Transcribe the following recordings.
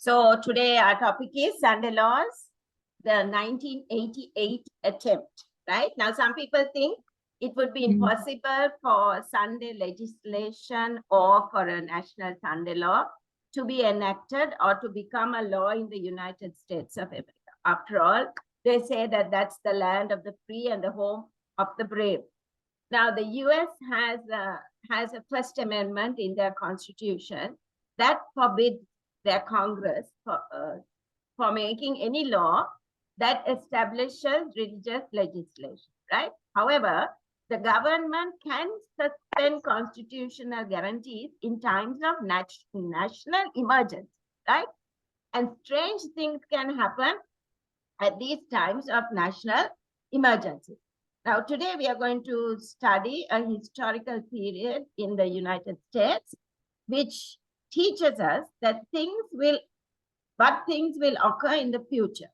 So today our topic is Sunday laws, the 1988 attempt, right? Now, some people think it would be impossible for Sunday legislation or for a national Sunday law to be enacted or to become a law in the United States of America. After all, they say that that's the land of the free and the home of the brave. Now, the US has a First Amendment in their constitution that forbids their Congress for making any law that establishes religious legislation, right? However, the government can suspend constitutional guarantees in times of national emergency, right? And strange things can happen at these times of national emergency. Now, today we are going to study a historical period in the United States, which teaches us that things will occur in the future.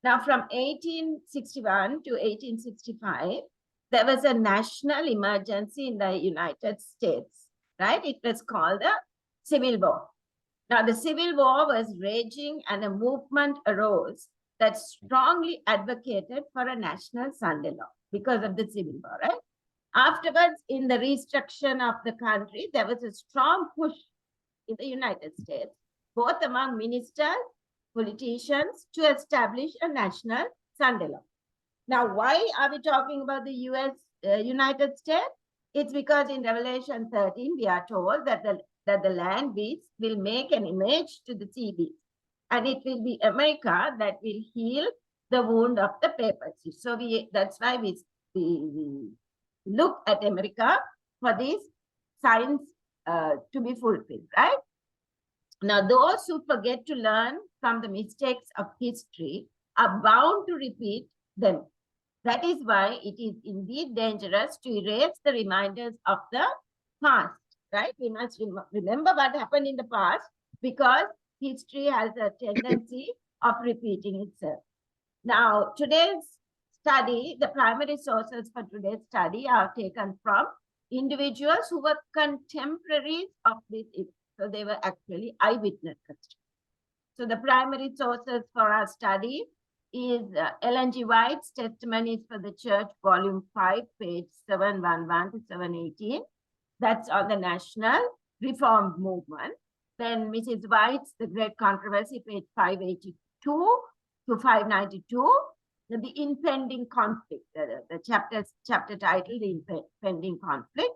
Now, from 1861 to 1865, there was a national emergency in the United States, right? It was called the Civil War. Now, the Civil War was raging and a movement arose that strongly advocated for a national Sunday law because of the Civil War, right? Afterwards, in the restructuring of the country, there was a strong push in the United States, both among ministers, politicians, to establish a national Sunday law. Now, why are we talking about the United States? It's because in Revelation 13, we are told that the land beasts will make an image to the sea beast. And it will be America that will heal the wound of the papacy. So that's why we look at America for these signs to be fulfilled, right? Now, those who forget to learn from the mistakes of history are bound to repeat them. That is why it is indeed dangerous to erase the reminders of the past, right? We must remember what happened in the past because history has a tendency of repeating itself. Now, today's study, the primary sources for today's study are taken from individuals who were contemporaries of this event. So they were actually eyewitness customers. So the primary sources for our study is Ellen G. White's Testimonies for the Church, Volume 5, page 711 to 718. That's on the National Reform Movement. Then Mrs. White's The Great Controversy, page 582 to 592. The impending conflict, the chapter title, The Impending Conflict.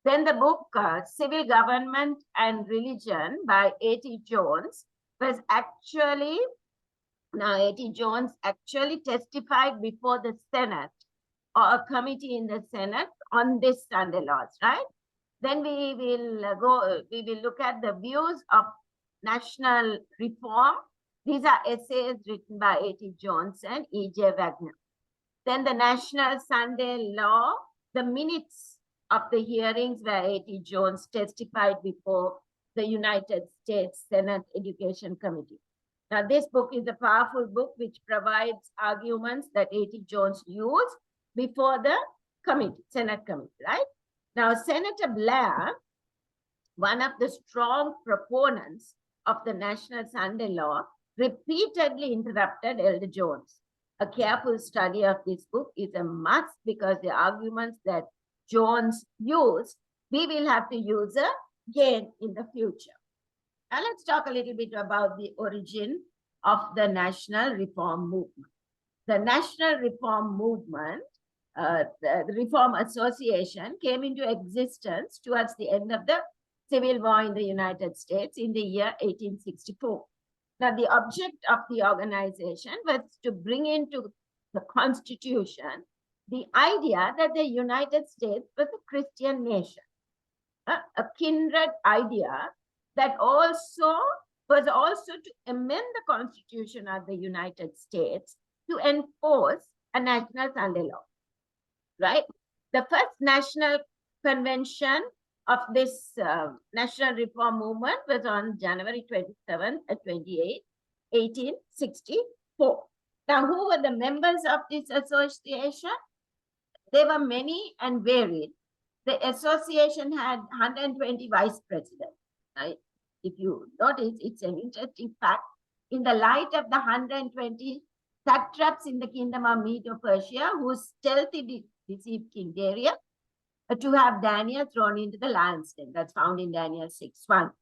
Then the book Civil Government and Religion by A.T. Jones was actually, now A.T. Jones actually testified before the Senate or a committee in the Senate on this Sunday laws, right? Then we will look at the views of national reform. These are essays written by A.T. Jones and E.J. Wagner. Then the national Sunday law, the minutes of the hearings where A.T. Jones testified before the United States Senate Education Committee. Now, this book is a powerful book which provides arguments that A.T. Jones used before the committee, Senate committee, right? Now, Senator Blair, one of the strong proponents of the National Sunday Law, repeatedly interrupted Elder Jones. A careful study of this book is a must because the arguments that Jones used, we will have to use again in the future. Now, let's talk a little bit about the origin of the National Reform Movement. The National Reform Movement, the Reform Association, came into existence towards the end of the Civil War in the United States in the year 1864. Now, the object of the organization was to bring into the Constitution the idea that the United States was a Christian nation, a kindred idea that was also to amend the Constitution of the United States to enforce a national Sunday law, right? The first national convention of this national reform movement was on January 27 and 28, 1864. Now, who were the members of this association? They were many and varied. The association had 120 vice presidents. Right? If you notice, it's an interesting fact in the light of the 120 satraps in the kingdom of Medo-Persia who stealthily deceived King Darius to have Daniel thrown into the lion's den. That's found in Daniel 6:1.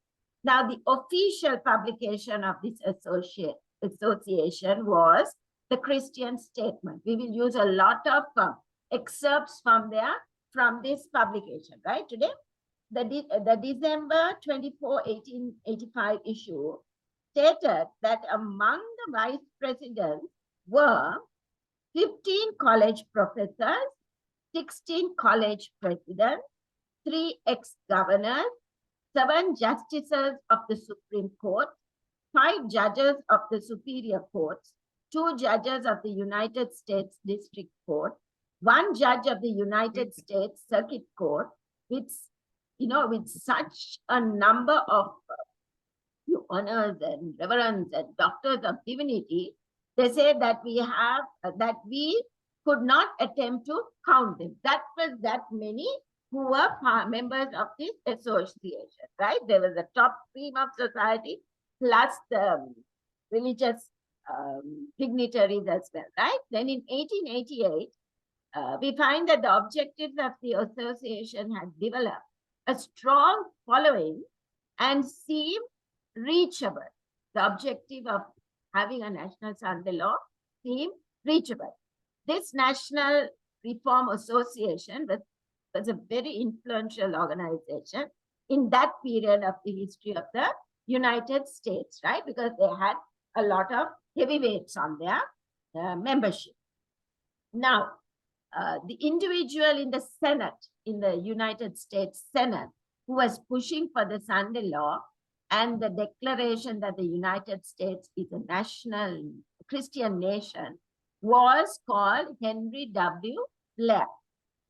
Now, the official publication of this association was the Christian Statement. We will use a lot of excerpts from this publication, right? Today, the December 24, 1885 issue stated that among the vice presidents were 15 college professors, 16 college presidents, 3 ex-governors, 7 justices of the Supreme Court, 5 judges of the Superior Courts, 2 judges of the United States District Court, 1 judge of the United States Circuit Court, with such a number of honors and reverends and doctors of divinity. They say that we could not attempt to count them. That was that many who were members of this association, right? There was a top cream of society plus the religious dignitaries as well, right? Then in 1888, we find that the objectives of the association had developed a strong following and seemed reachable. The objective of having a national Sunday law seemed reachable. This National Reform Association was a very influential organization in that period of the history of the United States, right? Because they had a lot of heavyweights on their membership. Now, the individual in the Senate, in the United States Senate, who was pushing for the Sunday law and the declaration that the United States is a national Christian nation, was called Henry W. Blair,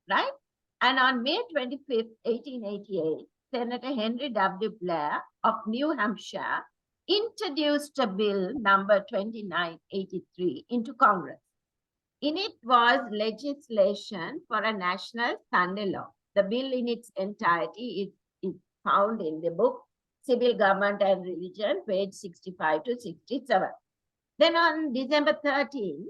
right? And on May 25th, 1888, Senator Henry W. Blair of New Hampshire introduced a bill number 2983 into Congress. In it was legislation for a national Sunday law. The bill in its entirety is found in the book Civil Government and Religion, page 65 to 67. Then on December 13,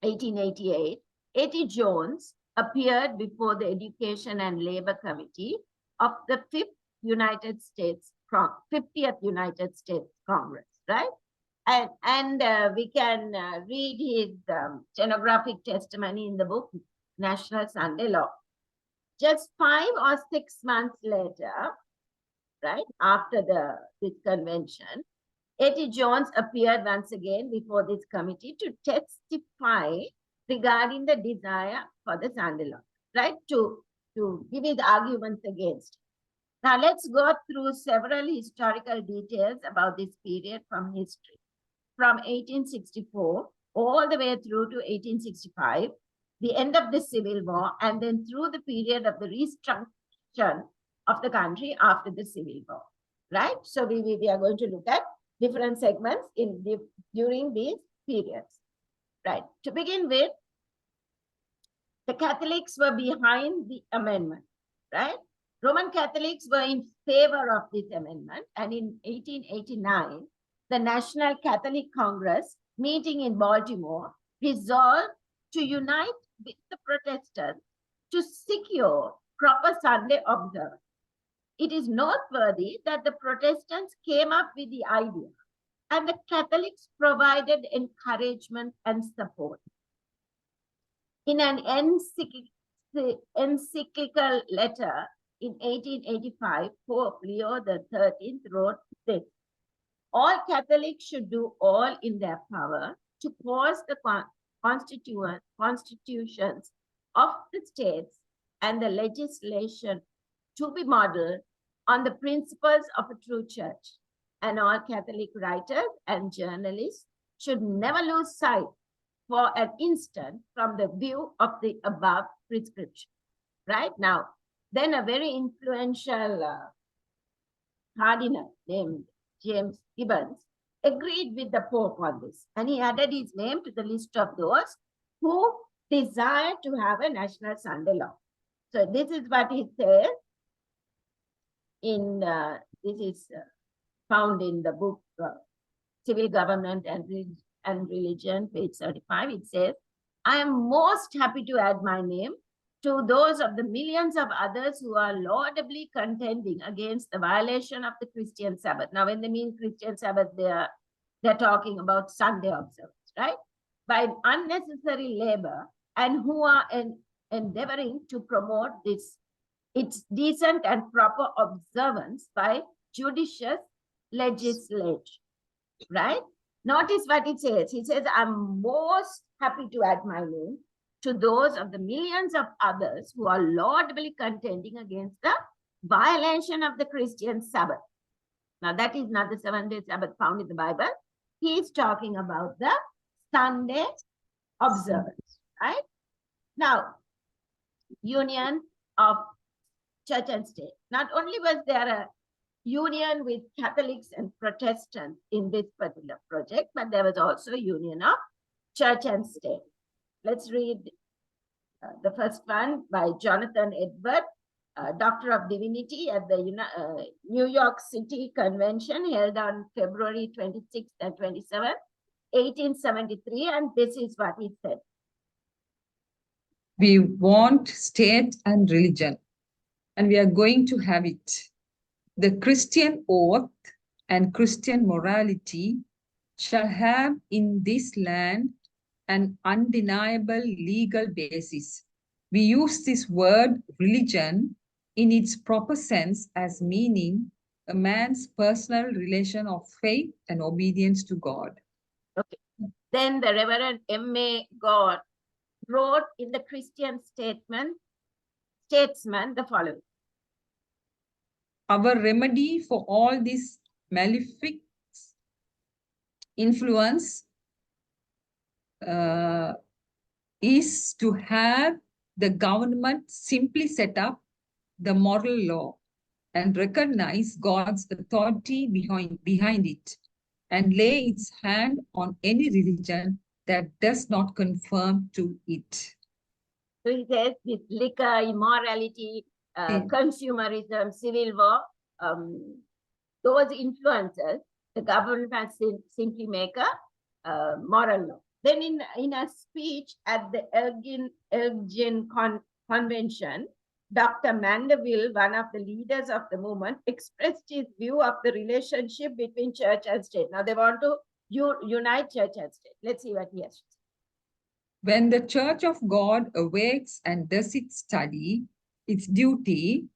1888, A.T. Jones appeared before the Education and Labor Committee of the 50th United States Congress, right? And we can read his stenographic testimony in the book National Sunday Law. Just 5 or 6 months later, right, after this convention, A.T. Jones appeared once again before this committee to testify regarding the desire for the Sunday law, right, to give his arguments against it. Now, let's go through several historical details about this period from history. From 1864 all the way through to 1865, the end of the Civil War, and then through the period of the restructuration of the country after the Civil War, right? So we are going to look at different segments during these periods, right? To begin with, the Catholics were behind the amendment, right? Roman Catholics were in favor of this amendment, and in 1889, the National Catholic Congress, meeting in Baltimore, resolved to unite with the Protestants to secure proper Sunday observance. It is noteworthy that the Protestants came up with the idea and the Catholics provided encouragement and support. In an encyclical letter in 1885, Pope Leo XIII wrote this: all Catholics should do all in their power to cause the constitutions of the states and the legislation to be modeled on the principles of a true church. And all Catholic writers and journalists should never lose sight for an instant from the view of the above prescription. Right now, then a very influential cardinal named James Gibbons agreed with the Pope on this, and he added his name to the list of those who desired to have a national Sunday law. So this is what he says in, this is found in the book Civil Government and Religion, page 35, it says, I am most happy to add my name to those of the millions of others who are laudably contending against the violation of the Christian Sabbath. Now, when they mean Christian Sabbath, they're talking about Sunday observance, right? By unnecessary labor, and who are endeavoring to promote its decent and proper observance by judicious legislation, right? Notice what it says. He says, I'm most happy to add my name to those of the millions of others who are laudably contending against the violation of the Christian Sabbath. Now, that is not the 7-day Sabbath found in the Bible. He is talking about the Sunday observance, right? Now, union of church and state. Not only was there a union with Catholics and Protestants in this particular project, but there was also a union of church and state. Let's read the first one by Jonathan Edward, Doctor of Divinity at the New York City Convention held on February 26th and 27th, 1873, and this is what he said. We want state and religion, and we are going to have it. The Christian oath and Christian morality shall have in this land an undeniable legal basis. We use this word religion in its proper sense as meaning a man's personal relation of faith and obedience to God. Okay. Then the Reverend M.A. God wrote in the Christian Statesman the following. Our remedy for all this malefic influence is to have the government simply set up the moral law and recognize God's authority behind it and lay its hand on any religion that does not conform to it. So he says with liquor, immorality, consumerism, civil war, those influences, the government has simply make a moral law. Then in a speech at the Elgin Convention, Dr. Mandeville, one of the leaders of the movement, expressed his view of the relationship between church and state. Now they want to unite church and state. Let's see what he has to say. When the Church of God awakes and does its study, its duty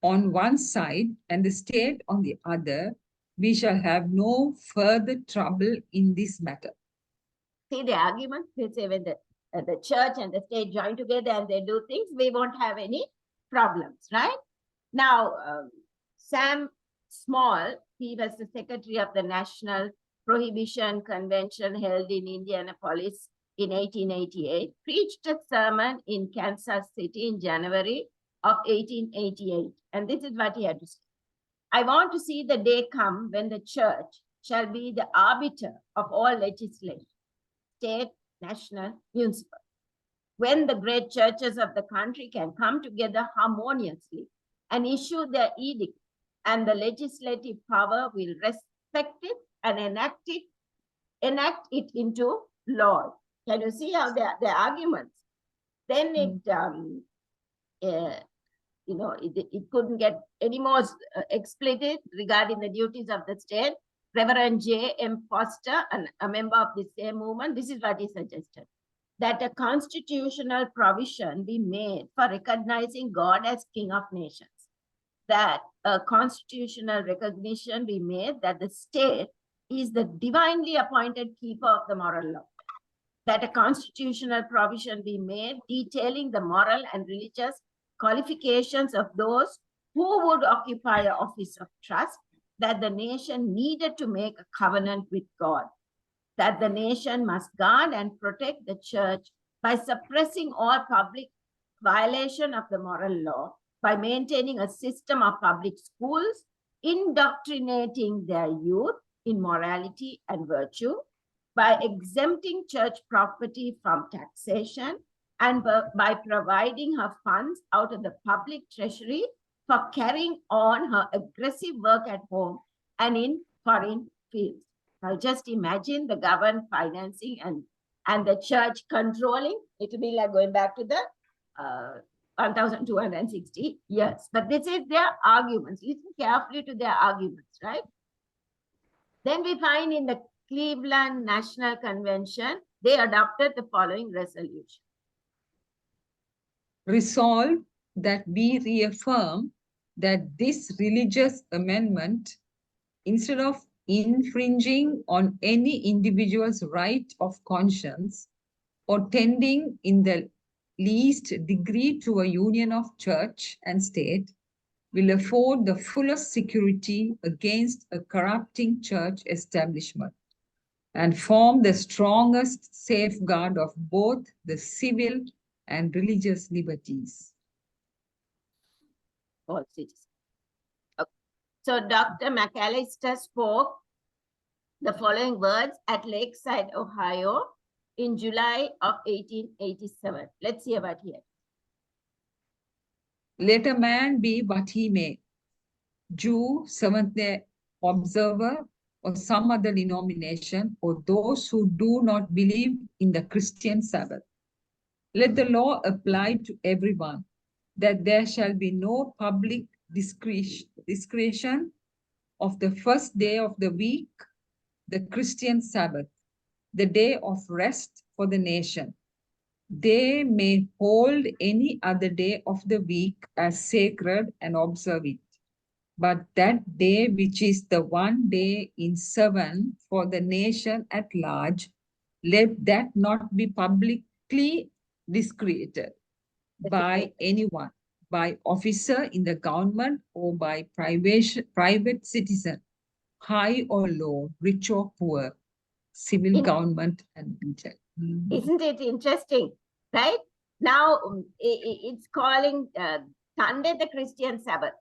on one side and the state on the other, we shall have no further trouble in this matter. See the argument? They say when the church and the state join together and they do things, we won't have any problems, right? Now, Sam Small, he was the secretary of the National Prohibition Convention held in Indianapolis in 1888, preached a sermon in Kansas City in January of 1888. And this is what he had to say. I want to see the day come when the church shall be the arbiter of all legislation, state, national, municipal. When the great churches of the country can come together harmoniously and issue their edict, and the legislative power will respect it and enact it into law. Can you see how the arguments? Then it couldn't get any more explicit regarding the duties of the state. Reverend J.M. Foster, a member of the same movement, this is what he suggested, that a constitutional provision be made for recognizing God as King of Nations, that a constitutional recognition be made that the state is the divinely appointed keeper of the moral law, that a constitutional provision be made detailing the moral and religious qualifications of those who would occupy an office of trust, that the nation needed to make a covenant with God, that the nation must guard and protect the church by suppressing all public violation of the moral law, by maintaining a system of public schools, indoctrinating their youth in morality and virtue, by exempting church property from taxation, and by providing her funds out of the public treasury for carrying on her aggressive work at home and in foreign fields. Now just imagine the government financing and the church controlling. It will be like going back to the 1260 years. But this is their arguments. Listen carefully to their arguments, right? Then we find in the Cleveland National Convention, they adopted the following resolution. Resolve that we reaffirm that this religious amendment, instead of infringing on any individual's right of conscience or tending in the least degree to a union of church and state, will afford the fullest security against a corrupting church establishment and form the strongest safeguard of both the civil and religious liberties. All citizens. Okay. So Dr. McAllister spoke the following words at Lakeside, Ohio in July of 1887. Let's hear what he had. Let a man be what he may, Jew, Seventh-day Observer, or some other denomination, or those who do not believe in the Christian Sabbath. Let the law apply to everyone, that there shall be no public discretion of the first day of the week, the Christian Sabbath, the day of rest for the nation. They may hold any other day of the week as sacred and observe it. But that day, which is the one day in 7 for the nation at large, let that not be publicly discredited by anyone, by officer in the government or by private citizen, high or low, rich or poor, civil government and military. Isn't it interesting, right? Now it's calling Sunday the Christian Sabbath,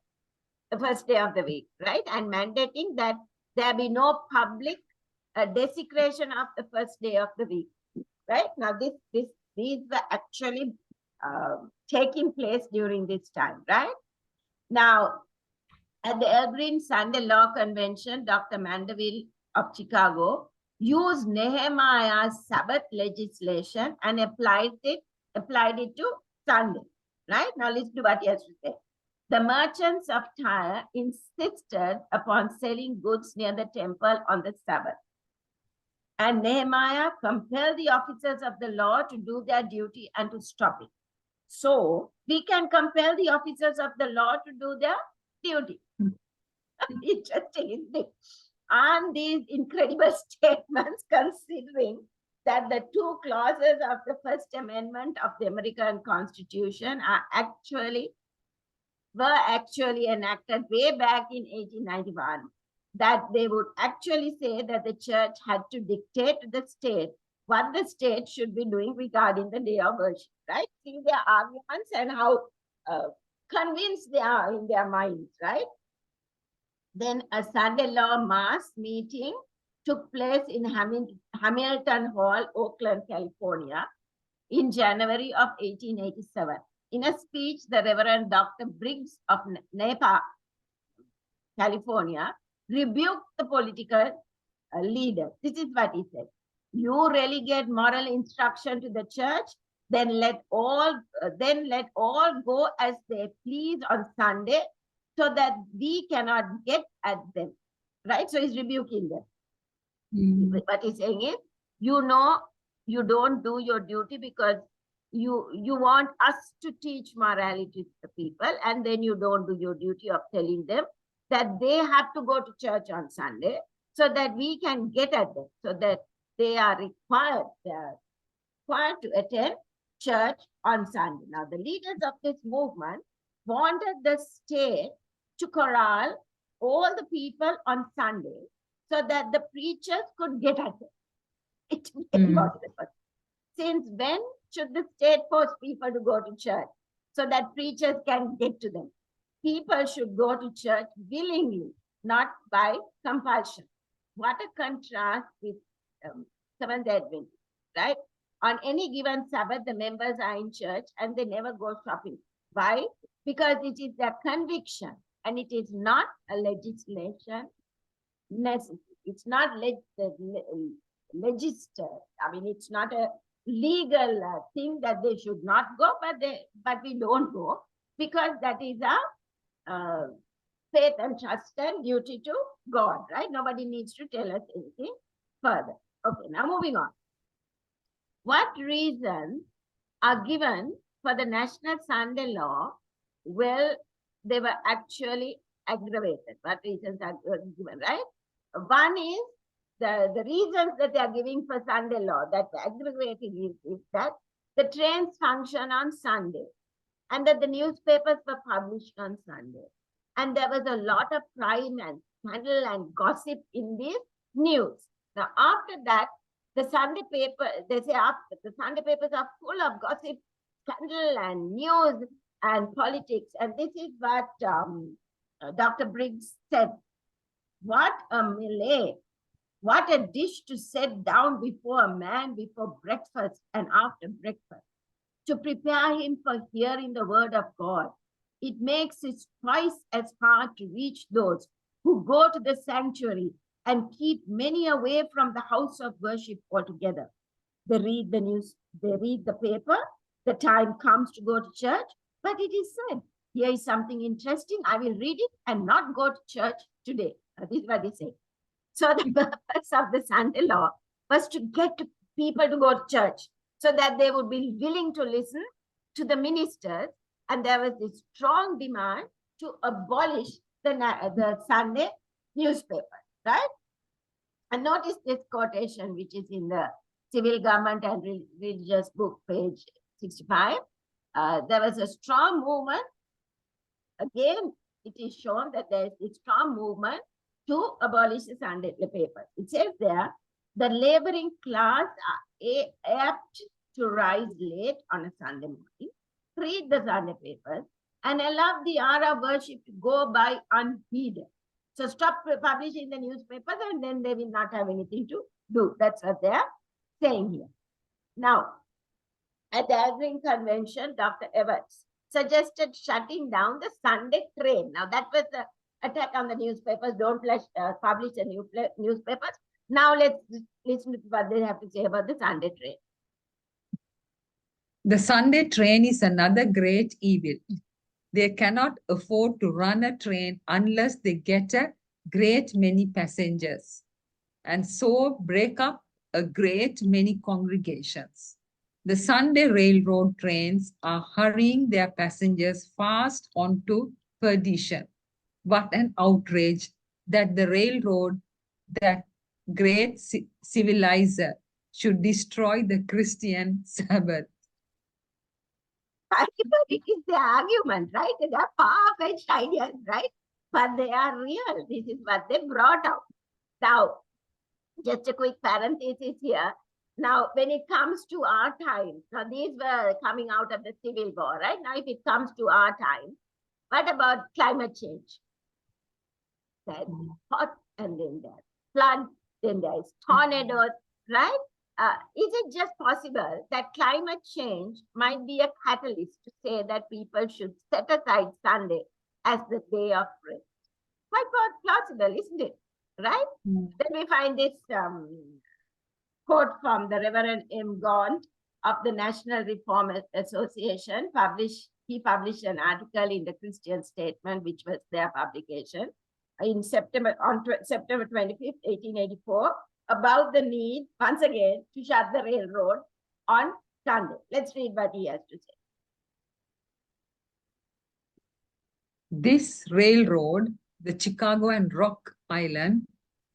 the first day of the week, right? And mandating that there be no public desecration of the first day of the week, right? Now these were actually taking place during this time, right? Now, at the Evergreen Sunday Law Convention, Dr. Mandeville of Chicago used Nehemiah's Sabbath legislation and applied it to Sunday, right? Now listen to what he has to say. The merchants of Tyre insisted upon selling goods near the temple on the Sabbath. And Nehemiah compelled the officers of the law to do their duty and to stop it. So we can compel the officers of the law to do their duty. Interesting, isn't it? And these incredible statements, considering that the 2 clauses of the First Amendment of the American Constitution were actually enacted way back in 1891, that they would actually say that the church had to dictate to the state what the state should be doing regarding the day of worship, right? See their arguments and how convinced they are in their minds, right? Then a Sunday law mass meeting took place in Hamilton Hall, Oakland, California, in January of 1887. In a speech, the Reverend Dr. Briggs of Napa, California, rebuked the political leader. This is what he said. You relegate moral instruction to the church, then let all go as they please on Sunday, so that we cannot get at them, right? So he's rebuking them. What he's saying is, you know, you don't do your duty because you want us to teach morality to the people, and then you don't do your duty of telling them that they have to go to church on Sunday so that we can get at them, so that they are required to attend church on Sunday. Now, the leaders of this movement wanted the state to corral all the people on Sunday so that the preachers could get at them. It's very possible. Since when should the state force people to go to church so that preachers can get to them? People should go to church willingly, not by compulsion. What a contrast with Seventh-day Adventists, right? On any given Sabbath, the members are in church and they never go shopping. Why? Because it is their conviction and it is not a legislation necessary. It's not registered. I mean, it's not a legal thing that they should not go, but we don't go because that is a faith and trust and duty to God, right? Nobody needs to tell us anything further. Okay, now moving on. What reasons are given for the National Sunday Law? Well, they were actually aggravated. What reasons are given, right? One is the reasons that they are giving for Sunday law, that aggravating is that the trains function on Sunday and that the newspapers were published on Sunday. And there was a lot of crime and scandal and gossip in this news. Now, after that, the Sunday paper, they say after the Sunday papers are full of gossip, scandal and news and politics. And this is what Dr. Briggs said. What a melee. What a dish to set down before a man before breakfast and after breakfast, to prepare him for hearing the word of God. It makes it twice as hard to reach those who go to the sanctuary and keep many away from the house of worship altogether. They read the news, they read the paper, the time comes to go to church, but it is said, here is something interesting, I will read it and not go to church today. This is what they say. So the purpose of the Sunday law was to get people to go to church so that they would be willing to listen to the ministers. And there was this strong demand to abolish the Sunday newspaper, right? And notice this quotation, which is in the Civil Government and Religious Book, page 65. There was a strong movement. Again, it is shown that there is a strong movement to abolish the Sunday paper. It says there, the laboring class are apt to rise late on a Sunday morning, read the Sunday papers, and allow the hour of worship to go by unheeded. So stop publishing the newspapers and then they will not have anything to do. That's what they are saying here. Now, at the Agrarian Convention, Dr. Evans suggested shutting down the Sunday train. Now, that was the attack on the newspapers. Don't publish the newspapers. Now, let's listen to what they have to say about the Sunday train. The Sunday train is another great evil. They cannot afford to run a train unless they get a great many passengers, and so break up a great many congregations. The Sunday railroad trains are hurrying their passengers fast onto perdition. What an outrage that the railroad, that great civilizer, should destroy the Christian Sabbath. It is the argument, right? They are far-fetched ideas, right? But they are real. This is what they brought out. Now, just a quick parenthesis here. Now, when it comes to our time, now these were coming out of the Civil War, right? Now, if it comes to our time, what about climate change? There's hot, and then there's flood, then there's tornadoes, right? Is it just possible that climate change might be a catalyst to say that people should set aside Sunday as the day of rest? Quite plausible, isn't it? Right? Then we find this quote from the Reverend M. Gaunt of the National Reform Association. He published an article in the Christian Statement, which was their publication, on September 25th, 1884, about the need, once again, to shut the railroad on Sunday. Let's read what he has to say. This railroad, the Chicago and Rock Island,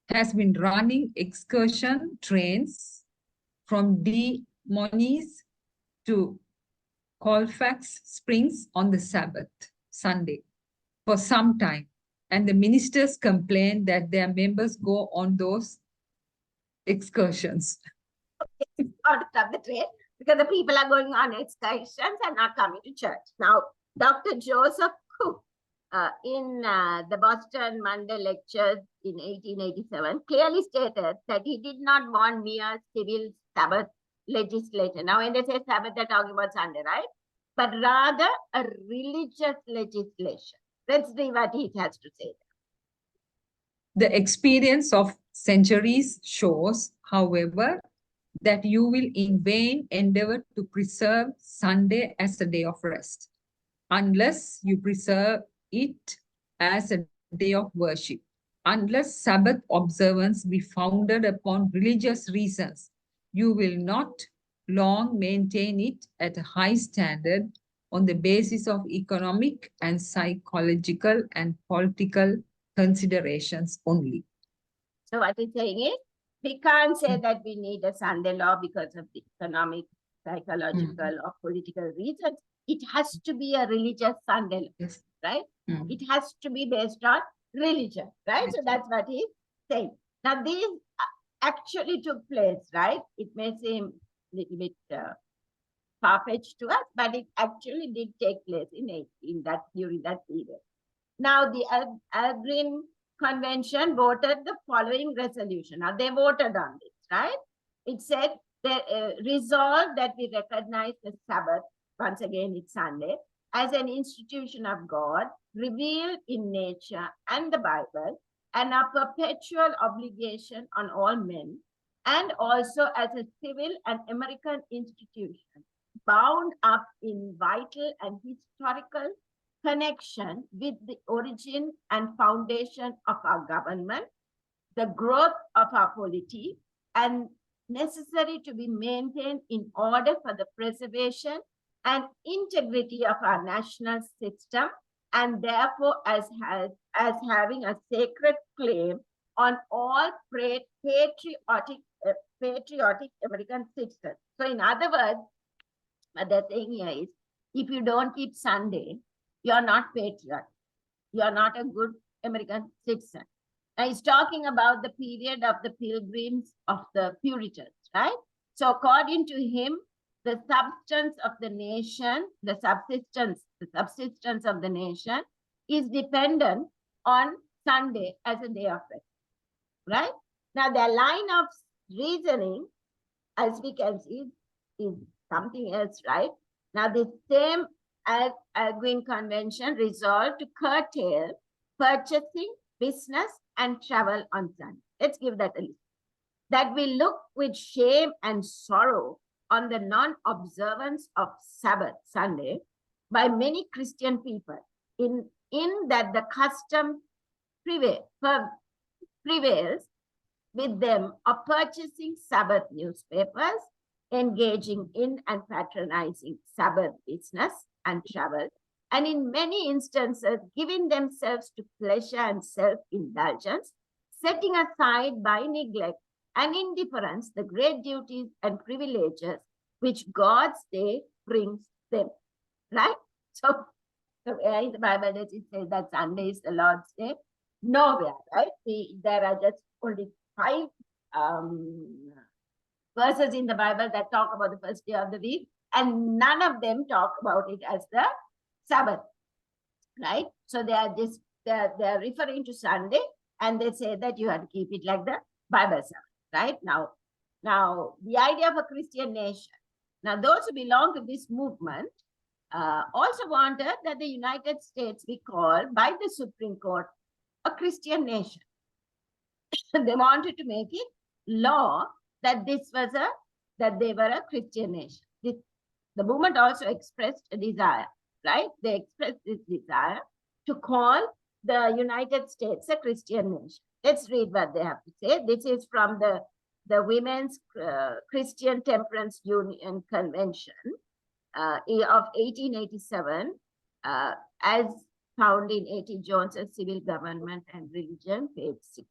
has been running excursion trains from Des Moines to Colfax Springs on the Sabbath, Sunday, for some time. And the ministers complain that their members go on those excursions. Out of the train because the people are going on excursions and not coming to church. Now, Dr. Joseph Cook, in the Boston Monday lectures in 1887, clearly stated that he did not want mere civil Sabbath legislation. Now, when they say Sabbath, they're talking about Sunday, right? But rather a religious legislation. Let's see what he has to say. The experience of centuries shows, however, that you will in vain endeavor to preserve Sunday as a day of rest, unless you preserve it as a day of worship. Unless Sabbath observance be founded upon religious reasons, you will not long maintain it at a high standard on the basis of economic and psychological and political considerations only. So what he's saying is, we can't say that we need a Sunday law because of the economic, psychological, or political reasons. It has to be a religious Sunday law, Yes. right? It has to be based on religion, right? So that's what he's saying. Now, these actually took place, right? It may seem a little bit far-fetched to us, but it actually did take place during that period. Now, the Algrin Convention voted the following resolution. Now, they voted on this, right? It said they resolved that we recognize the Sabbath, once again it's Sunday, as an institution of God, revealed in nature and the Bible, and a perpetual obligation on all men, and also as a civil and American institution, bound up in vital and historical connection with the origin and foundation of our government, the growth of our polity, and necessary to be maintained in order for the preservation and integrity of our national system, and therefore as having a sacred claim on all patriotic American citizens. So in other words, what they're saying here is, if you don't keep Sunday, you're not patriotic. You're not a good American citizen. Now he's talking about the period of the pilgrims of the Puritans, right? So according to him, the substance of the nation, the subsistence of the nation is dependent on Sunday as a day of rest, right? Now their line of reasoning, as we can see, is something else, right? Now the same Algrin Convention resolved to curtail purchasing, business, and travel on Sunday. Let's give that a list. That we look with shame and sorrow on the non-observance of Sabbath, Sunday, by many Christian people, in that the custom prevails with them of purchasing Sabbath newspapers, engaging in and patronizing Sabbath business and travel, and in many instances giving themselves to pleasure and self-indulgence, setting aside by neglect and indifference the great duties and privileges which God's day brings them, right? So where in the Bible does it say that Sunday is the Lord's day? Nowhere, right? There are just only 5 verses in the Bible that talk about the first day of the week, and none of them talk about it as the Sabbath, right? So they're referring to Sunday, and they say that you have to keep it like the Bible Sabbath, right? Now the idea of a Christian nation. Now those who belong to this movement also wanted that the United States be called by the Supreme Court a Christian nation. They wanted to make it law that they were a Christian nation. The movement also expressed a desire, right? They expressed this desire to call the United States a Christian nation. Let's read what they have to say. This is from the Women's Christian Temperance Union Convention of 1887, as found in A.T. Jones's Civil Government and Religion, page 6.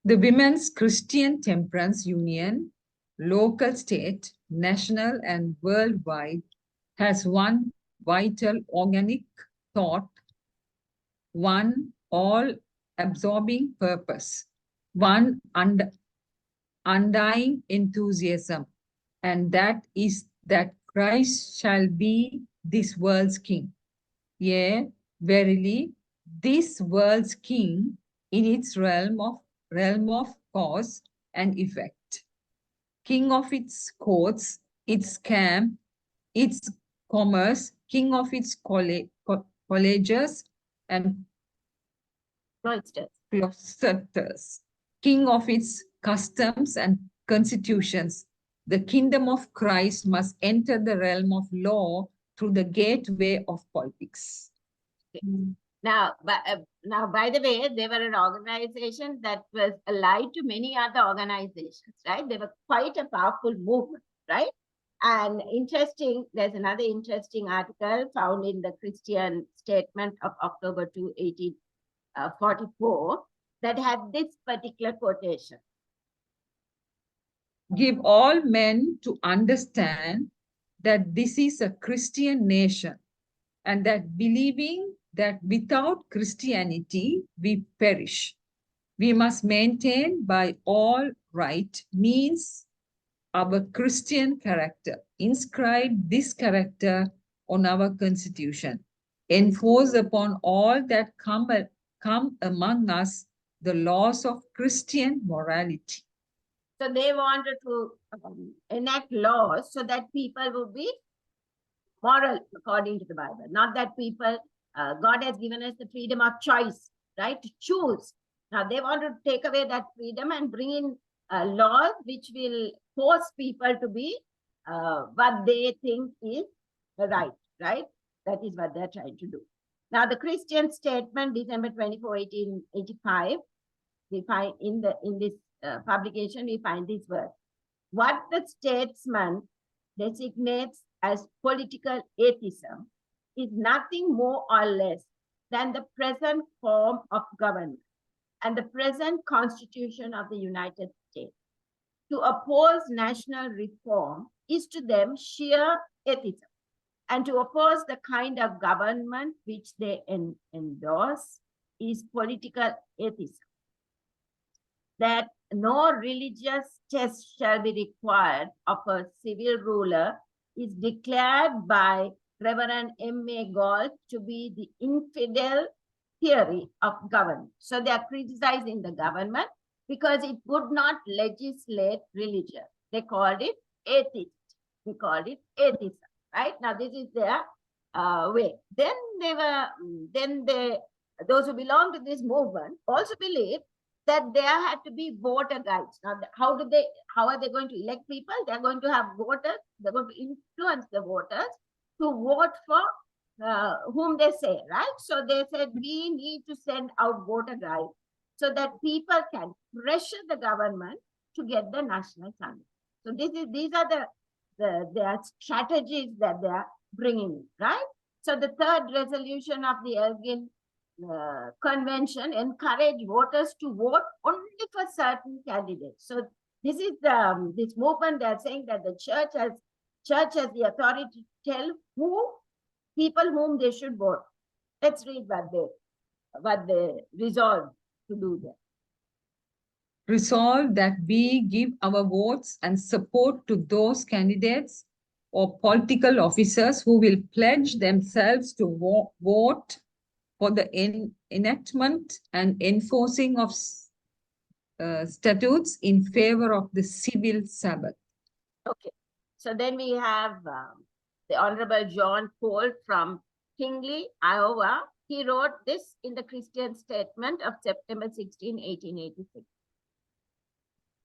The Women's Christian Temperance Union, local, state, national, and worldwide, has one vital organic thought, one all-absorbing purpose, one undying enthusiasm, and that is that Christ shall be this world's king. Yea, verily, this world's king in its realm of cause and effect, king of its courts, its camp, its commerce, king of its colleges and Cloisters, king of its customs and constitutions. The kingdom of Christ must enter the realm of law through the gateway of politics. Now, by the way, they were an organization that was allied to many other organizations, right? They were quite a powerful movement, right? And interesting, there's another interesting article found in the Christian Statement of October 2, 1844, that had this particular quotation. Give all men to understand that this is a Christian nation, and that believing that without Christianity we perish, we must maintain by all right means our Christian character, inscribe this character on our constitution, enforce upon all that come among us the laws of Christian morality. So they wanted to enact laws so that people would be moral according to the Bible. Not that people, God has given us the freedom of choice, right? To choose. Now they want to take away that freedom and bring in laws which will force people to be what they think is right, right? That is what they're trying to do. Now the Christian Statement, December 24, 1885, we find in this publication, we find this word. What the statesman designates as political atheism is nothing more or less than the present form of government and the present constitution of the United States. To oppose national reform is to them sheer atheism, and to oppose the kind of government which they endorse is political atheism. That no religious test shall be required of a civil ruler is declared by Reverend M.A. Galt to be the infidel theory of government. So they are criticizing the government because it would not legislate religion. They called it atheist. They called it atheism, right? Now this is their way. Those who belong to this movement also believe that there had to be voter guides. Now, how are they going to elect people? They're going to have voters. They're going to influence the voters to vote for whom they say, right? So they said, we need to send out voter guides so that people can pressure the government to get the national standard. So these are their strategies that they are bringing, right? So the third resolution of the Elgin convention encourage voters to vote only for certain candidates. So this is this movement. They are saying that the church has the authority to tell people whom they should vote. Let's read what they resolved to do there. Resolve that we give our votes and support to those candidates or political officers who will pledge themselves to vote for the enactment and enforcing of statutes in favor of the civil Sabbath. Okay, so then we have the Honorable John Cole from Tingley, Iowa. He wrote this in the Christian Statement of September 16, 1886.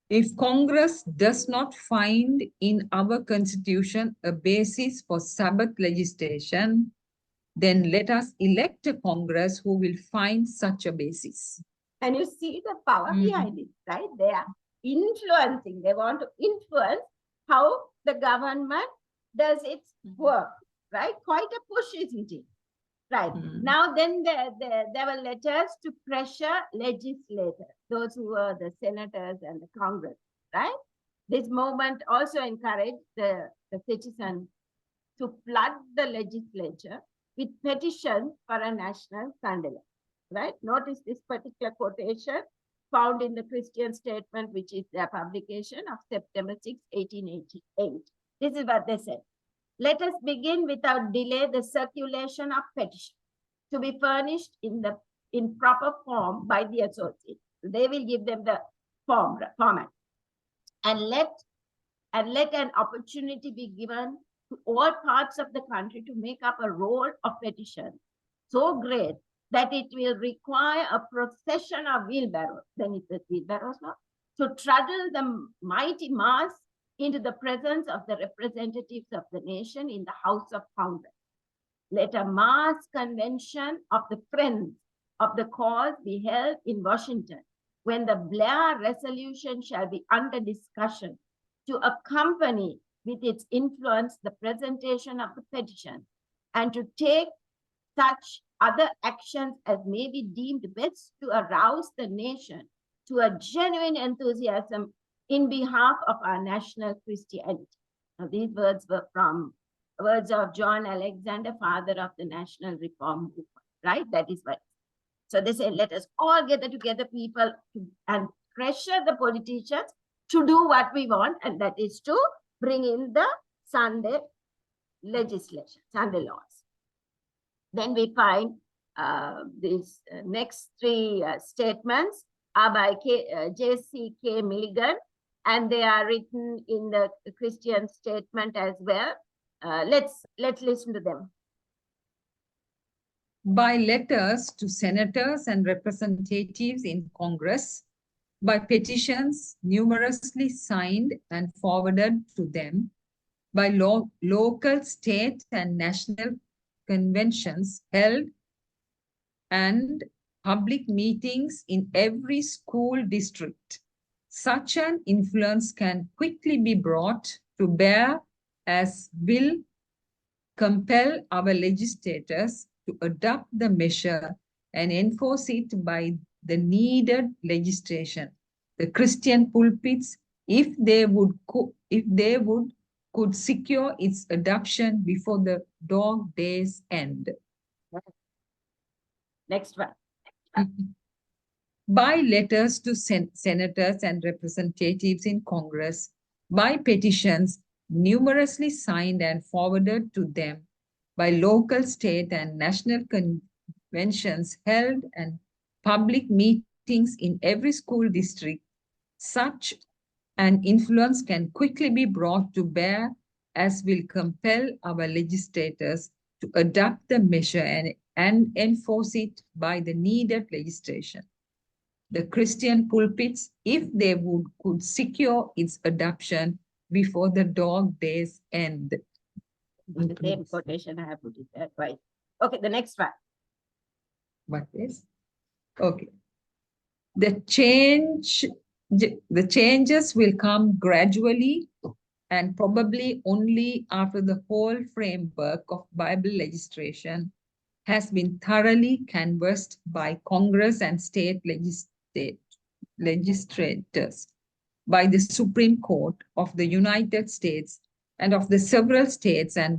If Congress does not find in our Constitution a basis for Sabbath legislation, then let us elect a Congress who will find such a basis. And you see the power behind it, right? They are influencing. They want to influence how the government does its work, right? Quite a push, isn't it? Right. Now, then there were letters to pressure legislators, those who were the senators and the Congress, right? This movement also encouraged the citizens to flood the legislature with petitions for a national Sunday law, right? Notice this particular quotation found in the Christian Statement, which is their publication of September 6, 1888. This is what they said. Let us begin without delay the circulation of petitions to be furnished in proper form by the associates. They will give them the format. And let an opportunity be given to all parts of the country to make up a roll of petitions so great that it will require a procession of wheelbarrows, then it is wheelbarrows now, to trundle the mighty mass into the presence of the representatives of the nation in the House of Congress. Let a mass convention of the friends of the cause be held in Washington, when the Blair resolution shall be under discussion, to accompany with its influence the presentation of the petition, and to take such other actions as may be deemed best to arouse the nation to a genuine enthusiasm in behalf of our national Christianity. Now, these words were from words of John Alexander, father of the National Reform Movement, right? That is what. So they say, let us all gather together, people, and pressure the politicians to do what we want, and that is to bring in the Sunday legislation, Sunday laws. Then we find these next three statements are by J.C.K. Milligan, and they are written in the Christian Statement as well. Let's listen to them. By letters to senators and representatives in Congress, by petitions numerously signed and forwarded to them, by local, state, and national conventions held, and public meetings in every school district. Such an influence can quickly be brought to bear as will compel our legislators to adopt the measure and enforce it by the needed legislation. The Christian pulpits, if they would could secure its adoption before the dog days end. Next one. By letters to senators and representatives in Congress, by petitions numerously signed and forwarded to them, by local, state, and national conventions held and public meetings in every school district, such an influence can quickly be brought to bear as will compel our legislators to adopt the measure and enforce it by the needed legislation. The Christian pulpits, if they could secure its adoption before the dog days end. The same quotation I have put it there, right? Okay, the next one. What is? Okay. The changes will come gradually and probably only after the whole framework of Bible legislation has been thoroughly canvassed by Congress and state legislators, by the Supreme Court of the United States and of the several states, and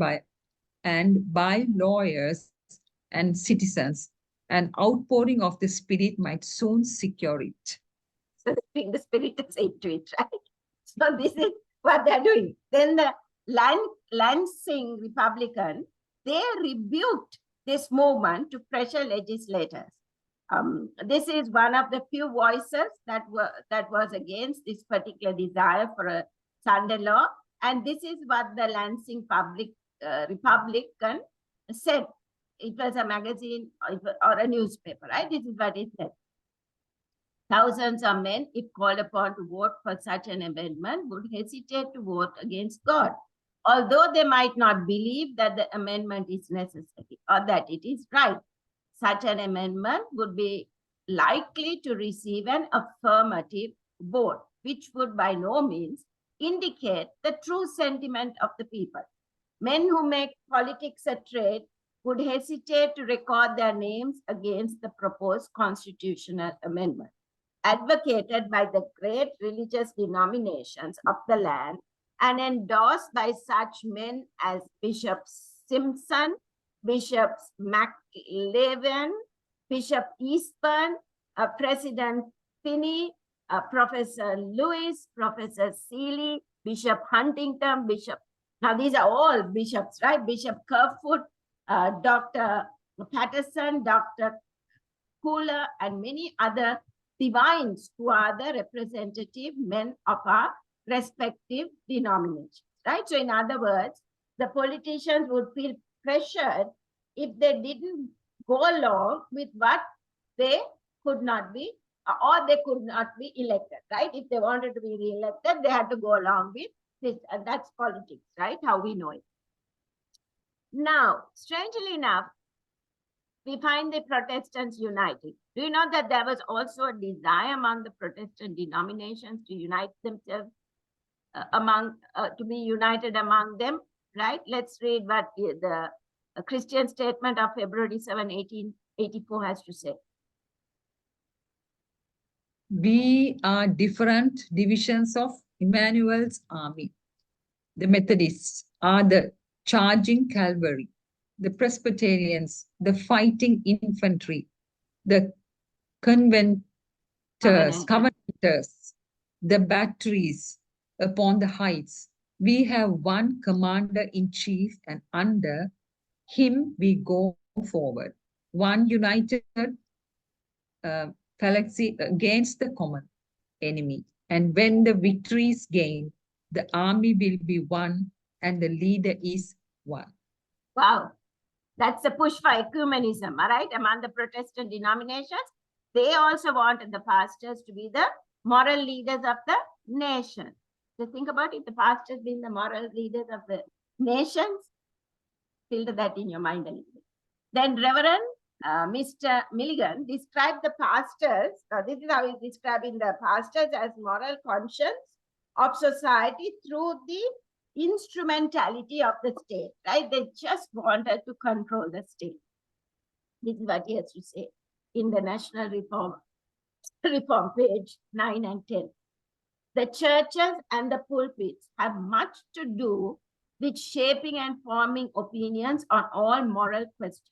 by lawyers and citizens. An outpouring of the Spirit might soon secure it. So they bring the Spirit into it, right? So this is what they're doing. Then the Lansing Republican, they rebuked this movement to pressure legislators. This is one of the few voices that was against this particular desire for a Sunday law, and this is what the Lansing Republican said. It was a magazine or a newspaper, right? This is what it said. Thousands of men, if called upon to vote for such an amendment, would hesitate to vote against God, although they might not believe that the amendment is necessary or that it is right. Such an amendment would be likely to receive an affirmative vote, which would by no means indicate the true sentiment of the people. Men who make politics a trade would hesitate to record their names against the proposed constitutional amendment, advocated by the great religious denominations of the land and endorsed by such men as Bishop Simpson, Bishop McLevin, Bishop Eastburn, President Finney, Professor Lewis, Professor Seeley, Bishop Huntington, Bishop. Now these are all bishops, right? Bishop Kerfoot, Dr. Patterson, Dr. Cooler, and many other divines who are the representative men of our respective denominations, right? So in other words, the politicians would feel pressured if they didn't go along with what they could not be, or they could not be elected, right? If they wanted to be re-elected, they had to go along with this, and that's politics, right? How we know it. Now, strangely enough, we find the Protestants united. Do you know that there was also a desire among the Protestant denominations to unite themselves to be united among them, right? Let's read what the Christian statement of February 7, 1884 has to say. We are different divisions of Emmanuel's army. The Methodists are the charging cavalry, the Presbyterians, the fighting infantry, the covenanters, the batteries upon the heights. We have one commander in chief, and under him we go forward. One united phalanx against the common enemy. And when the victory is gained, the army will be one and the leader is one. Wow. That's a push for ecumenism, all right, among the Protestant denominations. They also wanted the pastors to be the moral leaders of the nation. So think about it, the pastors being the moral leaders of the nations. Filter that in your mind a little bit. Then Reverend Mr. Milligan described the pastors, this is how he's describing the pastors as moral conscience of society through the instrumentality of the state, right? They just wanted to control the state. This is what he has to say in the National Reform page 9 and 10. The churches and the pulpits have much to do with shaping and forming opinions on all moral questions,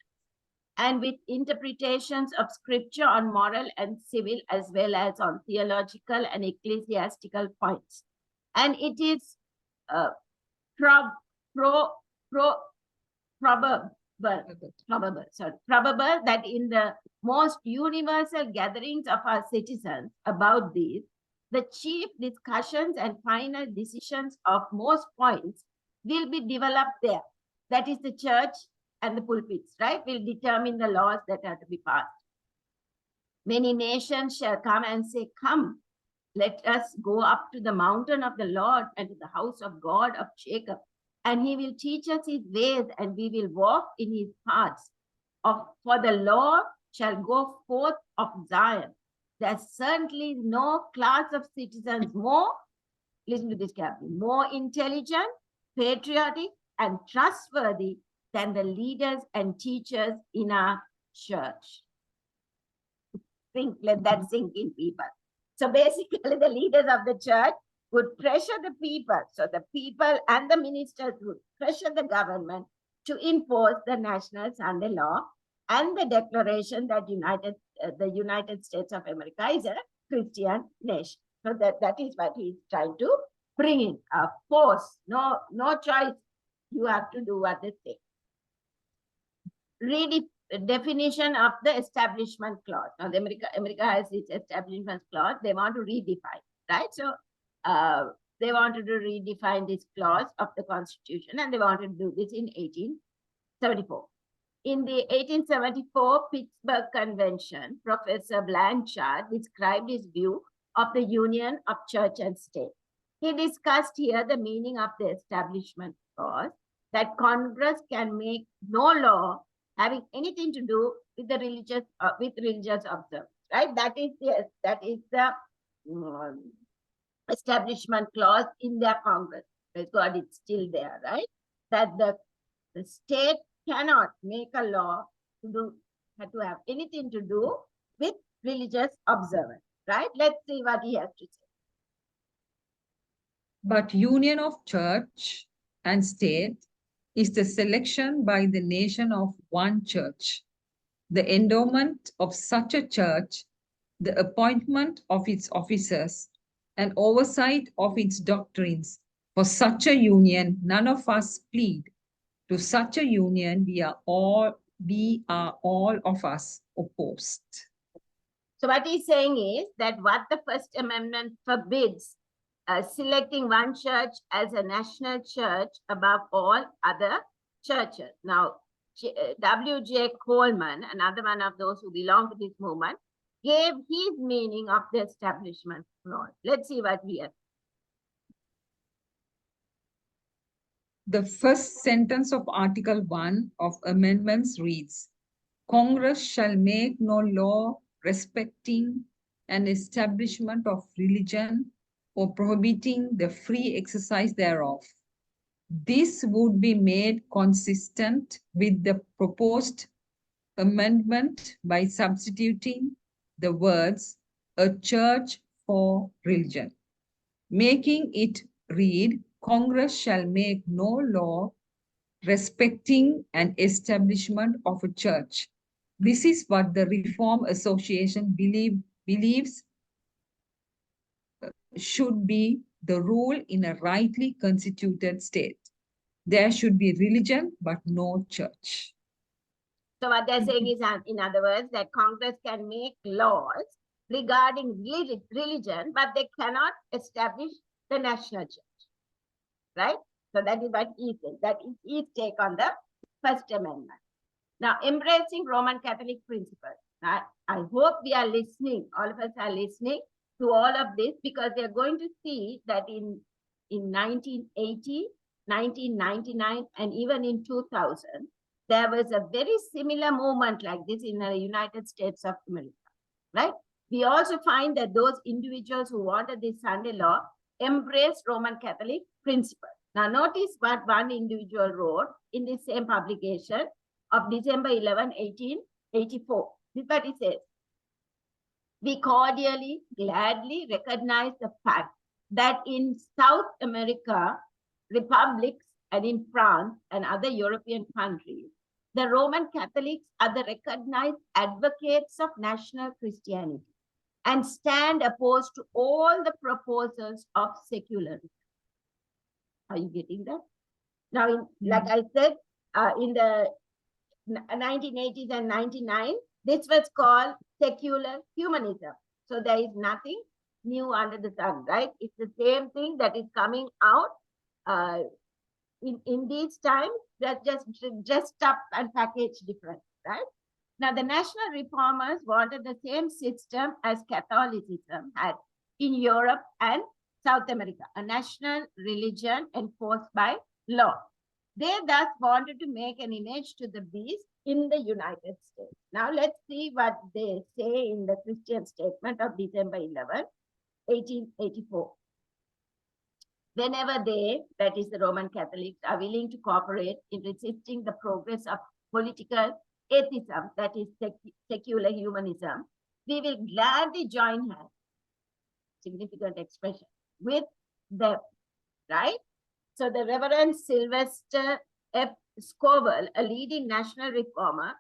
and with interpretations of scripture on moral and civil as well as on theological and ecclesiastical points. And it is probable that in the most universal gatherings of our citizens about these, the chief discussions and final decisions of most points will be developed there. That is the church and the pulpits, right? Will determine the laws that are to be passed. Many nations shall come and say, come, let us go up to the mountain of the Lord and to the house of God of Jacob, and he will teach us his ways, and we will walk in his paths. For the Lord shall go forth of Zion. There certainly is no class of citizens more, listen to this carefully, more intelligent, patriotic, and trustworthy than the leaders and teachers in our church. Let that sink in, people. So basically, the leaders of the church would pressure the people. So the people and the ministers would pressure the government to enforce the National Sunday Law and the declaration that the United States of America is a Christian nation. So that is what he's trying to bring in. Force, no choice. You have to do what they say. Definition of the establishment clause. Now, America has its establishment clause. They want to redefine, right? So they wanted to redefine this clause of the Constitution, and they wanted to do this in 1874. In the 1874 Pittsburgh Convention, Professor Blanchard described his view of the union of church and state. He discussed here the meaning of the establishment clause, that Congress can make no law having anything to do with the religious observance, right? That is the establishment clause in their Congress. Praise God, it's still there, right? That the state cannot make a law to have anything to do with religious observance, right? Let's see what he has to say. But union of church and state is the selection by the nation of one church, the endowment of such a church, the appointment of its officers, and oversight of its doctrines. For such a union, none of us plead. To such a union, we are all of us opposed. So what he's saying is that what the First Amendment forbids, selecting one church as a national church above all other churches. Now, W.J. Coleman, another one of those who belong to this movement, gave his meaning of the establishment role. Let's see what we have. The first sentence of Article 1 of amendments reads, Congress shall make no law respecting an establishment of religion or prohibiting the free exercise thereof. This would be made consistent with the proposed amendment by substituting the words a church for religion, making it read, Congress shall make no law respecting an establishment of a church. This is what the Reform Association believes should be the rule in a rightly constituted state. There should be religion, but no church. So what they're saying is, in other words, that Congress can make laws regarding religion, but they cannot establish the national church, right? So that is what he says. That is his take on the First Amendment. Now, embracing Roman Catholic principles. Now, I hope we are listening, all of us are listening to all of this, because they're going to see that in 1980, 1999, and even in 2000, there was a very similar movement like this in the United States of America, right? We also find that those individuals who wanted this Sunday law embraced Roman Catholic principles. Now, notice what one individual wrote in the same publication of December 11, 1884. This is what he says. We cordially, gladly recognize the fact that in South America, republics, and in France and other European countries, the Roman Catholics are the recognized advocates of national Christianity and stand opposed to all the proposals of secularism. Are you getting that? Now, like I said, in the 1980s and 99, this was called secular humanism. So there is nothing new under the sun, right? It's the same thing that is coming out in these times, that just dressed up and packaged different, right? Now, the national reformers wanted the same system as Catholicism had in Europe and South America, a national religion enforced by law. They thus wanted to make an image to the beast in the United States. Now, let's see what they say in the Christian statement of December 11, 1884. Whenever they, that is the Roman Catholics, are willing to cooperate in resisting the progress of political atheism, that is secular humanism, we will gladly join hands, significant expression, with them, right? So the Reverend Sylvester F. Scoville, a leading national reformer,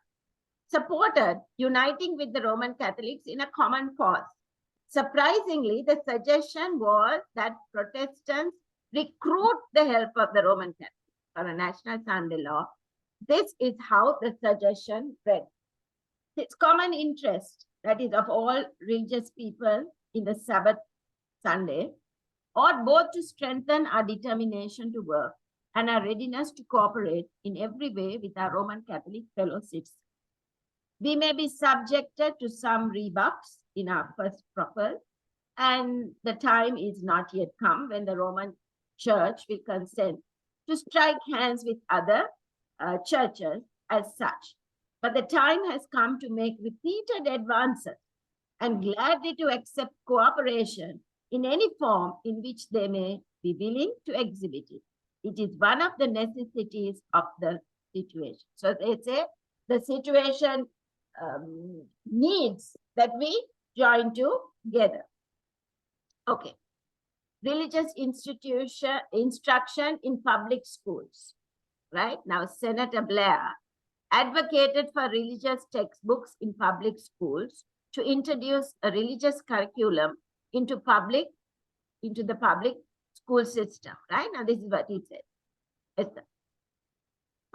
supported uniting with the Roman Catholics in a common cause. Surprisingly, the suggestion was that Protestants recruit the help of the Roman Catholics for a national Sunday law. This is how the suggestion read. Its common interest, that is of all religious people in the Sabbath Sunday, ought both to strengthen our determination to work and our readiness to cooperate in every way with our Roman Catholic fellow citizens. We may be subjected to some rebuffs in our first profile, and the time is not yet come when the Roman Church will consent to strike hands with other churches as such. But the time has come to make repeated advances and gladly to accept cooperation in any form in which they may be willing to exhibit it. It is one of the necessities of the situation. So they say the situation needs that we join together. Okay. Religious instruction in public schools, right? Now, Senator Blair advocated for religious textbooks in public schools to introduce a religious curriculum into the public school system, right? Now, this is what he said. Esther.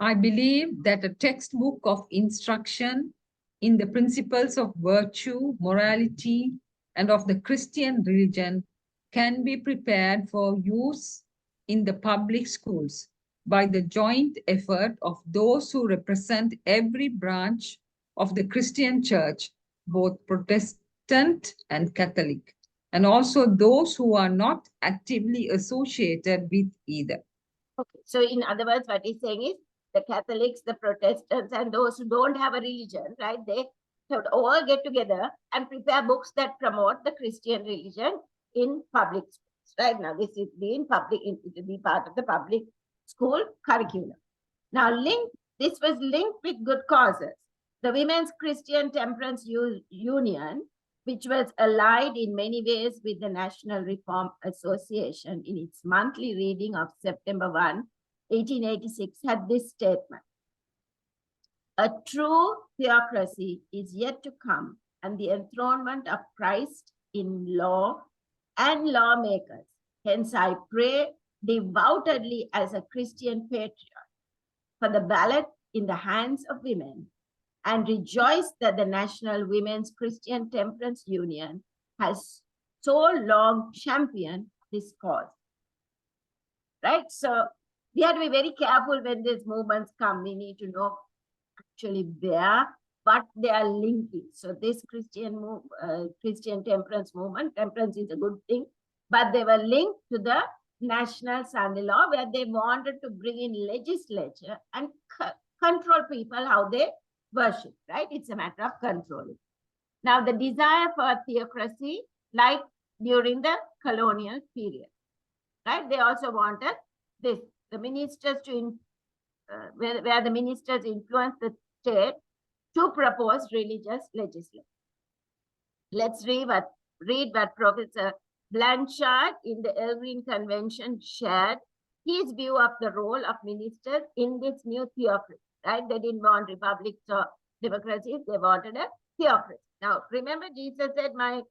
I believe that a textbook of instruction in the principles of virtue, morality, and of the Christian religion can be prepared for use in the public schools. by the joint effort of those who represent every branch of the Christian church, both Protestant and Catholic, and also those who are not actively associated with either. Okay. So in other words, what he's saying is the Catholics, the Protestants, and those who don't have a religion, right? They should all get together and prepare books that promote the Christian religion in public schools. Right now, this is being public, it will be part of the public school curriculum. Now, this was linked with good causes. The Women's Christian Temperance Union, which was allied in many ways with the National Reform Association in its monthly reading of September 1, 1886, had this statement: "A true theocracy is yet to come, and the enthronement of Christ in law and lawmakers. Hence, I pray devoutly as a Christian patriot for the ballot in the hands of women, and rejoice that the National Women's Christian Temperance Union has so long championed this cause." Right? So we have to be very careful when these movements come. We need to know actually where, what they are linking. So this Christian temperance movement, temperance is a good thing, but they were linked to the National Sunday Law, where they wanted to bring in legislature and control people how they worship, right? It's a matter of controlling. Now, the desire for theocracy, like during the colonial period, right? They also wanted this, the ministers to, where the ministers influence the state to propose religious legislation. Let's read what Professor Blanchard in the Elgin Convention shared his view of the role of ministers in this new theocracy, right? They didn't want republics or democracies, they wanted a theocracy. Now, remember Jesus said, my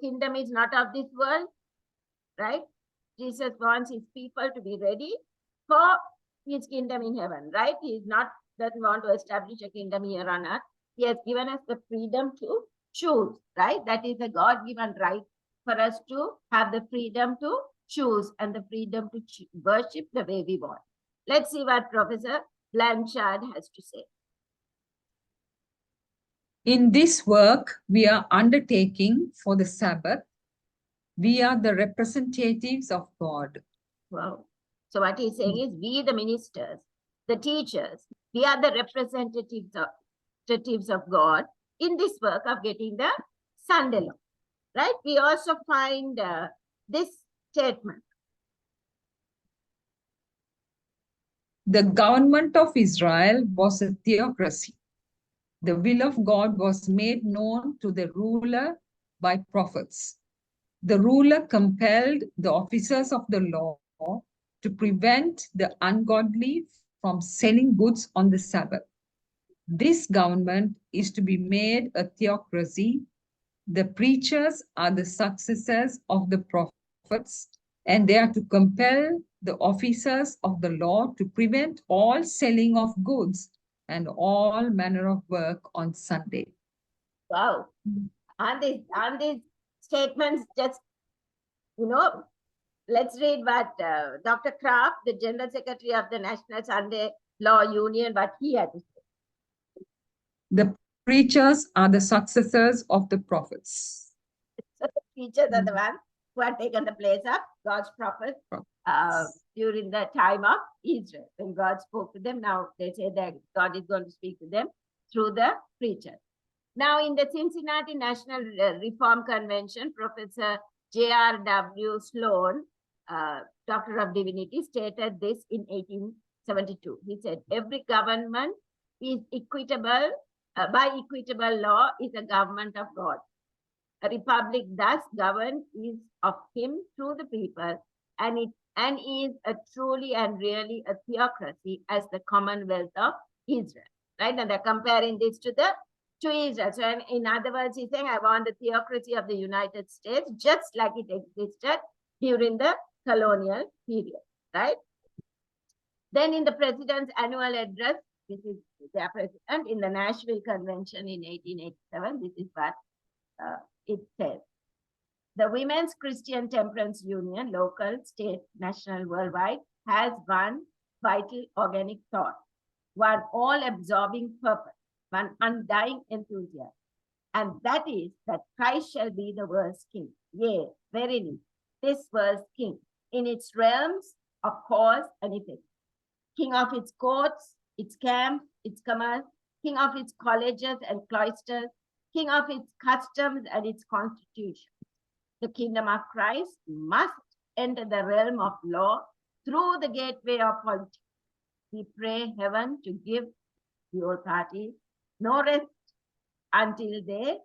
kingdom is not of this world, right? Jesus wants his people to be ready for his kingdom in heaven, right? He doesn't want to establish a kingdom here on earth. He has given us the freedom to choose, right? That is a God-given right for us to have the freedom to choose and the freedom to worship the way we want. Let's see what Professor Blanchard has to say. In this work we are undertaking for the Sabbath, we are the representatives of God. Wow. So what he's saying is, we the ministers, the teachers, we are the representatives of God in this work of getting the Sunday law, right? We also find this statement. The government of Israel was a theocracy. The will of God was made known to the ruler by prophets. The ruler compelled the officers of the law to prevent the ungodly from selling goods on the Sabbath. This government is to be made a theocracy. The preachers are the successors of the prophets, and they are to compel the officers of the law to prevent all selling of goods and all manner of work on Sunday. Wow. And these statements just, let's read what Dr. Kraft, the General Secretary of the National Sunday Law Union, what he had to say. The preachers are the successors of the prophets. So the preachers are the ones who had taken the place of God's prophets during the time of Israel. When God spoke to them, now they say that God is going to speak to them through the preachers. Now, in the Cincinnati National Reform Convention, Professor J.R.W. Sloan, Doctor of Divinity, stated this in 1872. He said, every government is equitable, by equitable law is a government of God. A republic thus governed is of him through the people, and is a truly and really a theocracy as the Commonwealth of Israel. Right? And they're comparing this to Israel. So in other words, he's saying, I want the theocracy of the United States just like it existed during the colonial period. Right? Then in the president's annual address, this is their president in the Nashville Convention in 1887, this is what it says. The Women's Christian Temperance Union, local, state, national, worldwide, has one vital organic thought, one all-absorbing purpose, one undying enthusiasm. And that is that Christ shall be the world's king. Yea, verily, this world's king, in its realms of cause and effect, king of its courts, its camps, its commerce, king of its colleges and cloisters, king of its customs and its constitution. The kingdom of Christ must enter the realm of law through the gateway of politics. We pray heaven to give the old parties no rest until they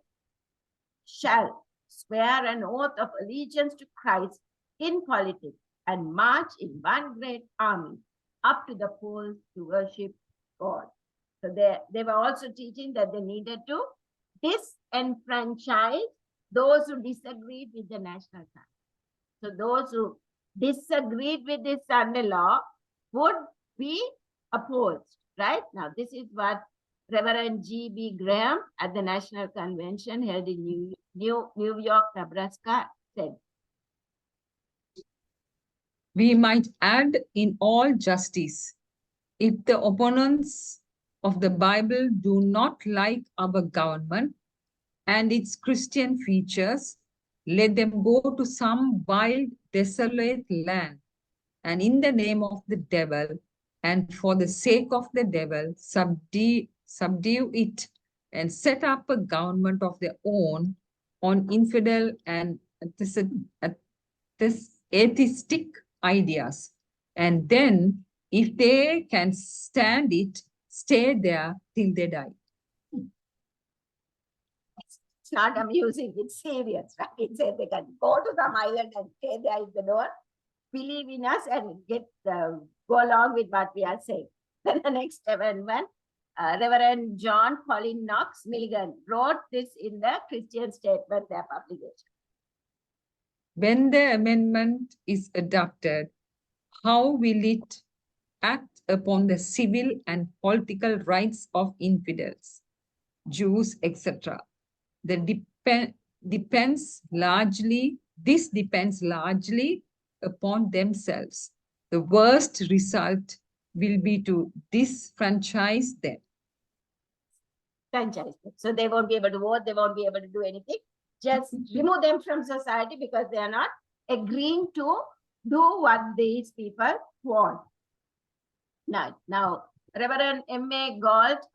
shall swear an oath of allegiance to Christ in politics and march in one great army up to the polls to worship God. So they were also teaching that they needed to disenfranchise those who disagreed with the national Sunday. So those who disagreed with this Sunday law would be opposed, right? Now, this is what Reverend G.B. Graham at the National Convention held in New York, Nebraska said. We might add in all justice, if the opponents of the Bible do not like our government and its Christian features, let them go to some wild, desolate land, and in the name of the devil, and for the sake of the devil, subdue it, and set up a government of their own on infidel and atheistic ideas. And then, if they can stand it, stay there till they die. It's not amusing, it's serious, right? It says they can go to some island and stay there if they don't believe in us and go along with what we are saying. Then the next amendment, Reverend John Colin Knox Milligan wrote this in the Christian Statement, their publication. When the amendment is adopted, how will it act upon the civil and political rights of infidels, Jews, etc.? This depends largely upon themselves. The worst result will be to disfranchise them. So they won't be able to vote, they won't be able to do anything. Just remove them from society because they are not agreeing to do what these people want. Now Reverend M.A. Galt,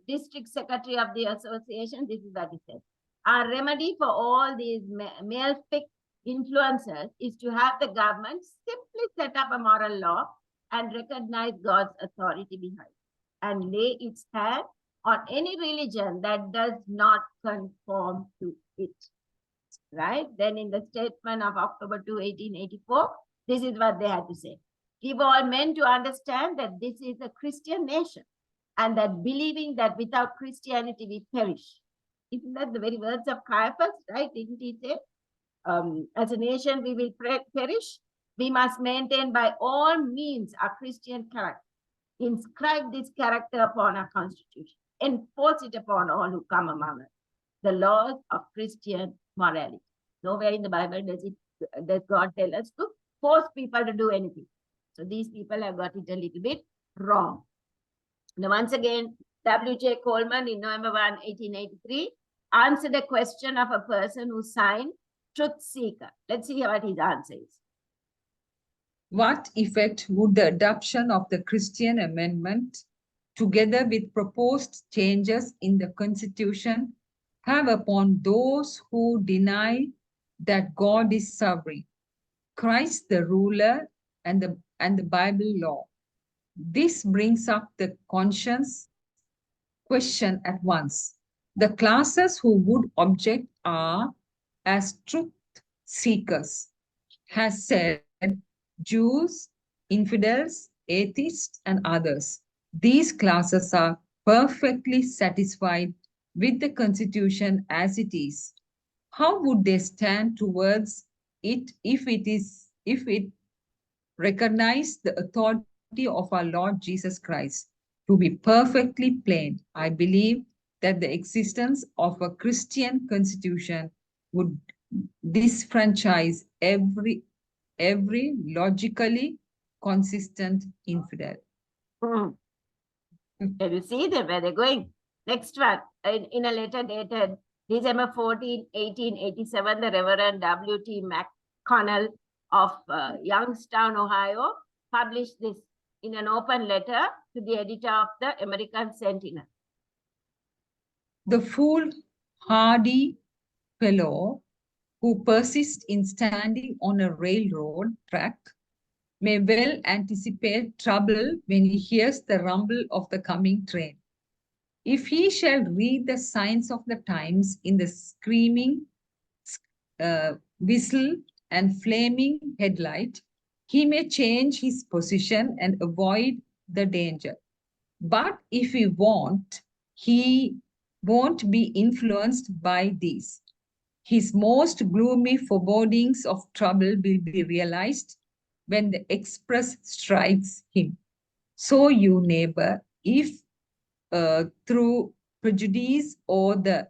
District Secretary of the Association, this is what he said. Our remedy for all these male-fic influencers is to have the government simply set up a moral law and recognize God's authority behind and lay its hand on any religion that does not conform to it. Right? Then in the statement of October 2, 1884, this is what they had to say. Give all men to understand that this is a Christian nation and that believing that without Christianity we perish. Isn't that the very words of Caiaphas, right? Didn't he say, as a nation we will perish? We must maintain by all means our Christian character. Inscribe this character upon our constitution. Enforce it upon all who come among us. The laws of Christian morality. Nowhere in the Bible does God tell us to force people to do anything. So these people have got it a little bit wrong. Now, once again, W.J. Coleman in November 1, 1883, answered a question of a person who signed Truth Seeker. Let's see what his answer is. What effect would the adoption of the Christian Amendment, together with proposed changes in the Constitution, have upon those who deny that God is sovereign, Christ the ruler, and the Bible law? This brings up the conscience question at once. The classes who would object are, as truth seekers has said, Jews, infidels, atheists, and others. These classes are perfectly satisfied with the Constitution as it is. How would they stand towards it if it recognized the authority of our Lord Jesus Christ? To be perfectly plain, I believe that the existence of a Christian constitution would disfranchise every logically consistent infidel. Hmm. Can you see them where they're going? Next one, in a letter dated December 14, 1887, the Reverend W.T. McConnell of Youngstown, Ohio, published this in an open letter to the editor of the American Sentinel. The foolhardy fellow who persists in standing on a railroad track may well anticipate trouble when he hears the rumble of the coming train. If he shall read the signs of the times in the screaming whistle and flaming headlight, he may change his position and avoid the danger. But if he won't be influenced by these. His most gloomy forebodings of trouble will be realized when the express strikes him. So you, neighbor, if through prejudice or the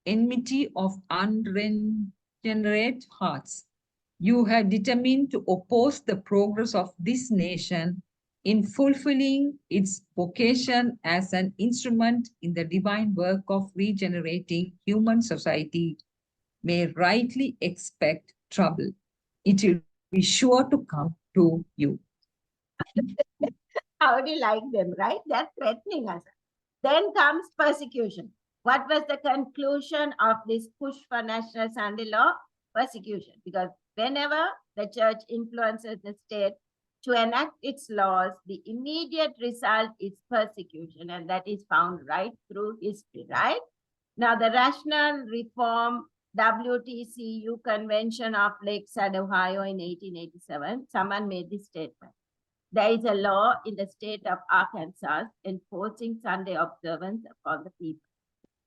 enmity of unregenerate hearts, you have determined to oppose the progress of this nation in fulfilling its vocation as an instrument in the divine work of regenerating human society, may rightly expect trouble. It will be sure to come to you. How do you like them, right? They're threatening us. Then comes persecution. What was the conclusion of this push for national Sunday law? Persecution. Because whenever the church influences the state to enact its laws, the immediate result is persecution, and that is found right through history, right? Now, the Rational Reform WTCU Convention of Lakeside, Ohio in 1887, someone made this statement. There is a law in the state of Arkansas enforcing Sunday observance upon the people.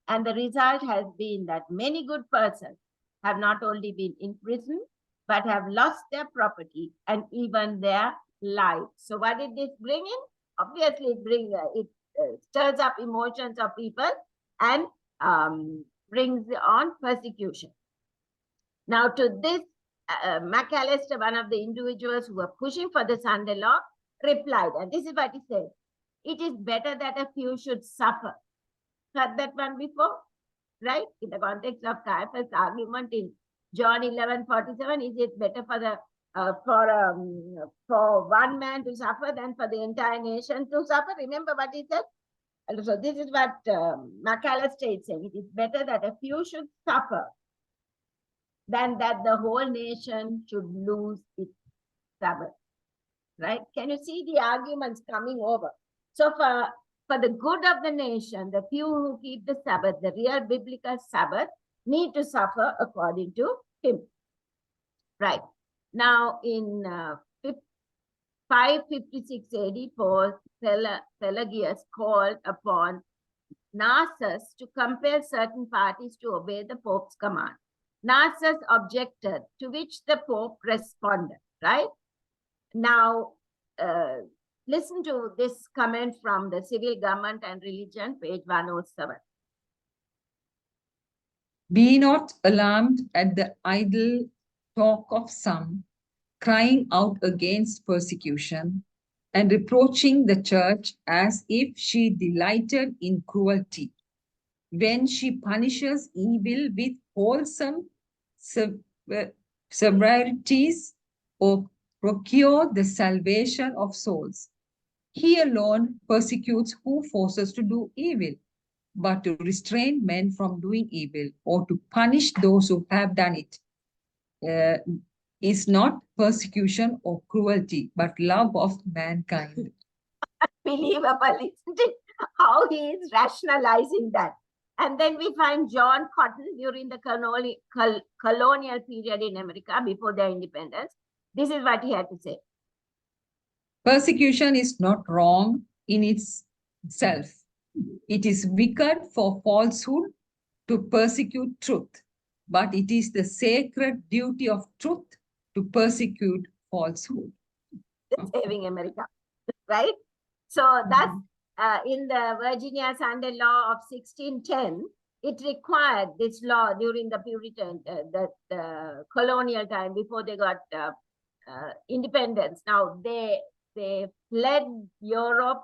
And the result has been that many good persons have not only been imprisoned, but have lost their property and even their lives. So what did this bring in? Obviously, it stirs up emotions of people and brings on persecution. Now, to this, McAllister, one of the individuals who were pushing for the Sunday law, replied, and this is what he said: "It is better that a few should suffer." Heard that one before, right? In the context of Caiaphas' argument in John 11:47, is it better for one man to suffer than for the entire nation to suffer? Remember what he said? And so this is what McAllister is saying: it is better that a few should suffer than that the whole nation should lose its Sabbath. Right? Can you see the arguments coming over? So for the good of the nation, the few who keep the Sabbath, the real biblical Sabbath, need to suffer according to him. Right. Now, in 556 AD, Paul Pelagius called upon Narses to compel certain parties to obey the Pope's command. Narses objected, to which the Pope responded, right? Now, listen to this comment from the Civil Government and Religion, page 107. Be not alarmed at the idle talk of some, crying out against persecution and reproaching the church as if she delighted in cruelty, when she punishes evil with wholesome severities or procure the salvation of souls. He alone persecutes who forces to do evil, but to restrain men from doing evil or to punish those who have done it is not persecution or cruelty, but love of mankind. Unbelievable, isn't it? How he is rationalizing that. And then we find John Cotton during the colonial period in America before their independence. This is what he had to say. Persecution is not wrong in itself. It is wicked for falsehood to persecute truth, but it is the sacred duty of truth to persecute falsehood. Saving America, right? So that's in the Virginia Sunday Law of 1610, it required this law during the Puritan, the colonial time before they got independence. Now they fled Europe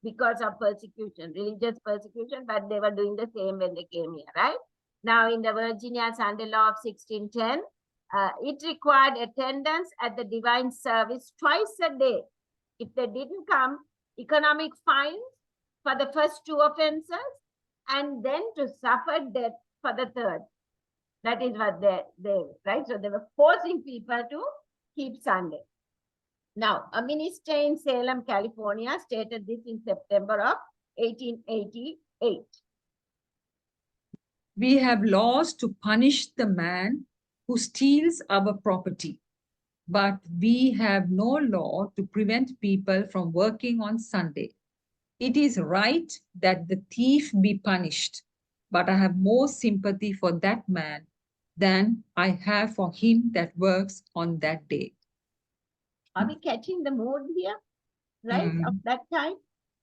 because of persecution, religious persecution, but they were doing the same when they came here, right? Now in the Virginia Sunday Law of 1610, it required attendance at the divine service twice a day. If they didn't come, economic fines for the first two offenses, and then to suffer death for the third. That is what they right? So they were forcing people to keep Sunday. Now, a minister in Salem, California stated this in September of 1888. We have laws to punish the man who steals our property, but we have no law to prevent people from working on Sunday. It is right that the thief be punished, but I have more sympathy for that man than I have for him that works on that day. Are we catching the mood here, right, of Mm. that time?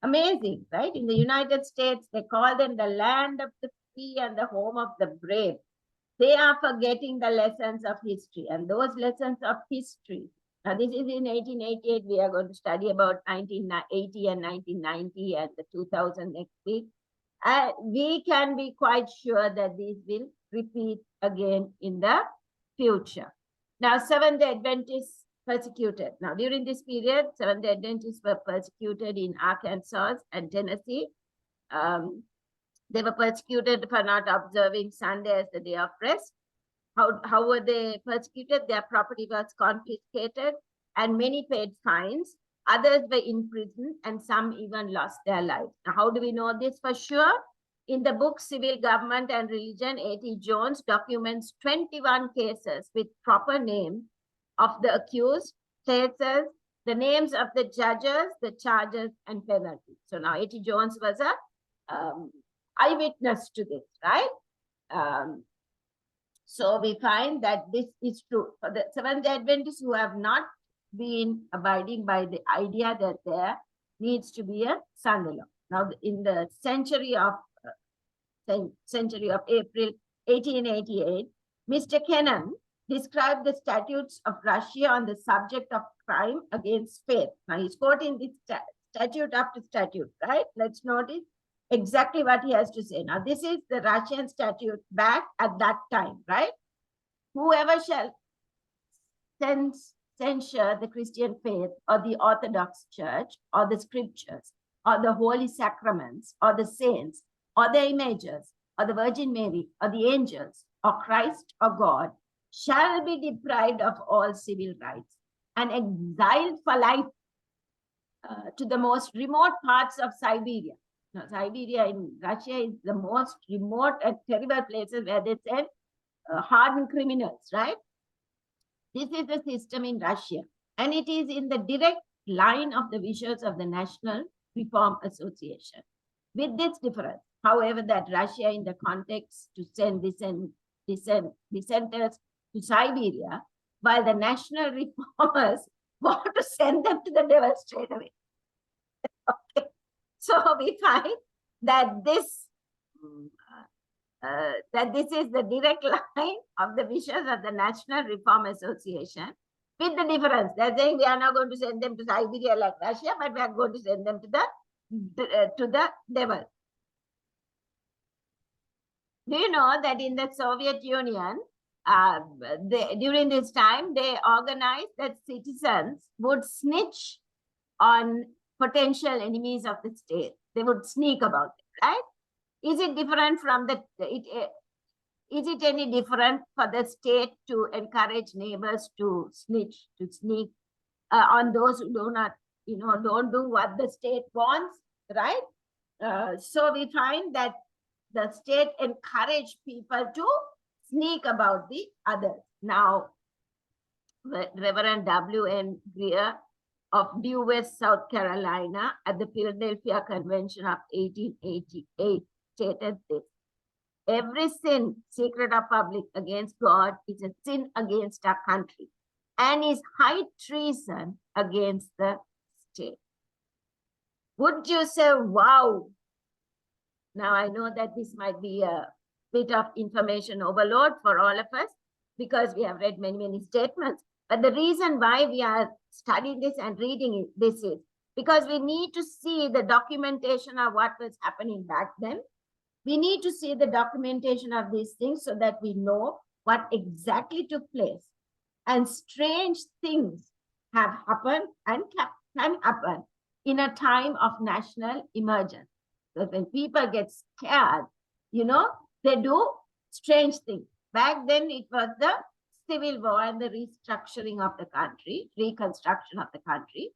Amazing, right? In the United States, they call them the land of the free and the home of the brave. They are forgetting the lessons of history, and those lessons of history. Now, this is in 1888. We are going to study about 1980 and 1990 and the 2000 next week. We can be quite sure that these will repeat again in the future. Now, Seventh-day Adventists persecuted. Now, during this period, Seventh-day Adventists were persecuted in Arkansas and Tennessee. They were persecuted for not observing Sunday as the day of rest. How were they persecuted? Their property was confiscated and many paid fines. Others were imprisoned and some even lost their lives. Now, how do we know this for sure? In the book Civil Government and Religion, A.T. Jones documents 21 cases with proper names of the accused, cases, the names of the judges, the charges, and penalties. So now A.T. Jones was a eyewitness to this, right? So we find that this is true. For the Seventh-day Adventists who have not been abiding by the idea that there needs to be a Sunday law. Now, in the century of April 1888, Mr. Kennan described the statutes of Russia on the subject of crime against faith. Now, he's quoting this statute after statute, right? Let's notice exactly what he has to say. Now, this is the Russian statute back at that time, right? Whoever shall censure the Christian faith or the Orthodox Church or the scriptures or the holy sacraments or the saints or the images or the Virgin Mary or the angels or Christ or God shall be deprived of all civil rights and exiled for life to the most remote parts of Siberia. Now, Siberia in Russia is the most remote and terrible places where they send hardened criminals, right? This is the system in Russia, and it is in the direct line of the visions of the National Reform Association. With this difference, however, that Russia in the context to send dissenters to Siberia, while the national reformers want to send them to the devil straight away. Okay. So we find that this is the direct line of the visions of the National Reform Association, with the difference. They're saying we are not going to send them to Siberia like Russia, but we are going to send them to the devil. Do you know that in the Soviet Union, during this time, they organized that citizens would snitch on potential enemies of the state. They would sneak about it, right? Is it different from is it any different for the state to encourage neighbors to snitch, to sneak on those who do not, don't do what the state wants, right? So we find that the state encouraged people to sneak about the others. Now, Reverend W.N. Greer of Due West, South Carolina, at the Philadelphia Convention of 1888, stated this: every sin, secret or public, against God is a sin against our country and is high treason against the state. Would you say, wow? Now, I know that this might be a bit of information overload for all of us because we have read many, many statements. But the reason why we are studying this and reading this is because we need to see the documentation of what was happening back then. We need to see the documentation of these things so that we know what exactly took place. And strange things have happened and can happen in a time of national emergency. So when people get scared, they do strange things. Back then, it was the civil war and the restructuring of the country, reconstruction of the country.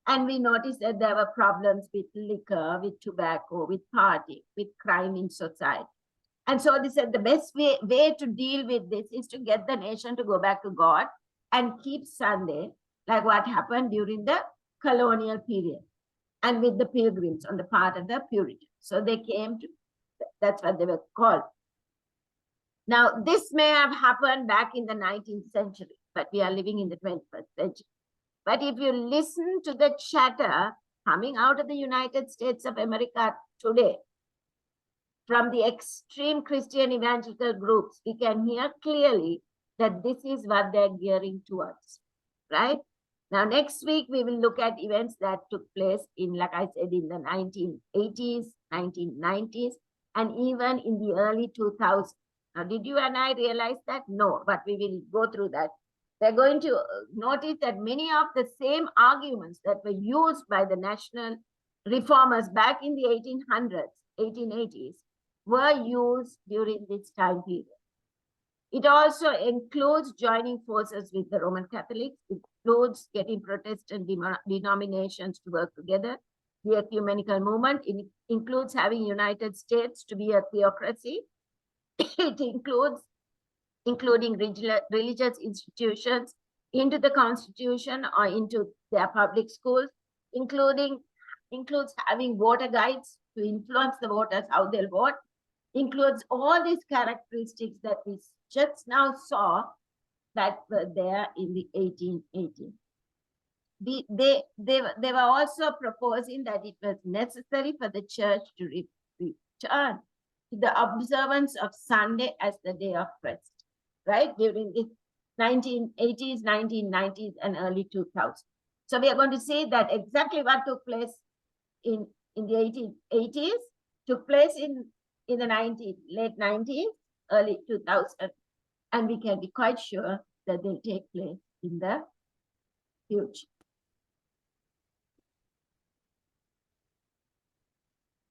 And we noticed that there were problems with liquor, with tobacco, with party, with crime in society. And so they said the best way to deal with this is to get the nation to go back to God and keep Sunday, like what happened during the colonial period and with the pilgrims on the part of the Puritans. So they came to, that's what they were called. Now, this may have happened back in the 19th century, but we are living in the 21st century. But if you listen to the chatter coming out of the United States of America today, from the extreme Christian evangelical groups, we can hear clearly that this is what they're gearing towards, right? Now, next week, we will look at events that took place in, like I said, in the 1980s, 1990s, and even in the early 2000s. Now, did you and I realize that? No, but we will go through that. They're going to notice that many of the same arguments that were used by the national reformers back in the 1800s, 1880s, were used during this time period. It also includes joining forces with the Roman Catholics. It includes getting Protestant denominations to work together. The ecumenical movement. It includes having United States to be a theocracy. It includes including religious institutions into the Constitution or into their public schools, includes having voter guides to influence the voters how they'll vote, includes all these characteristics that we just now saw that were there in the 1880s. They were also proposing that it was necessary for the church to return to the observance of Sunday as the day of rest, right? During the 1980s, 1990s, and early 2000s. So we are going to see that exactly what took place in the 1880s took place in the late 90s, early 2000s, and we can be quite sure that they'll take place in the future.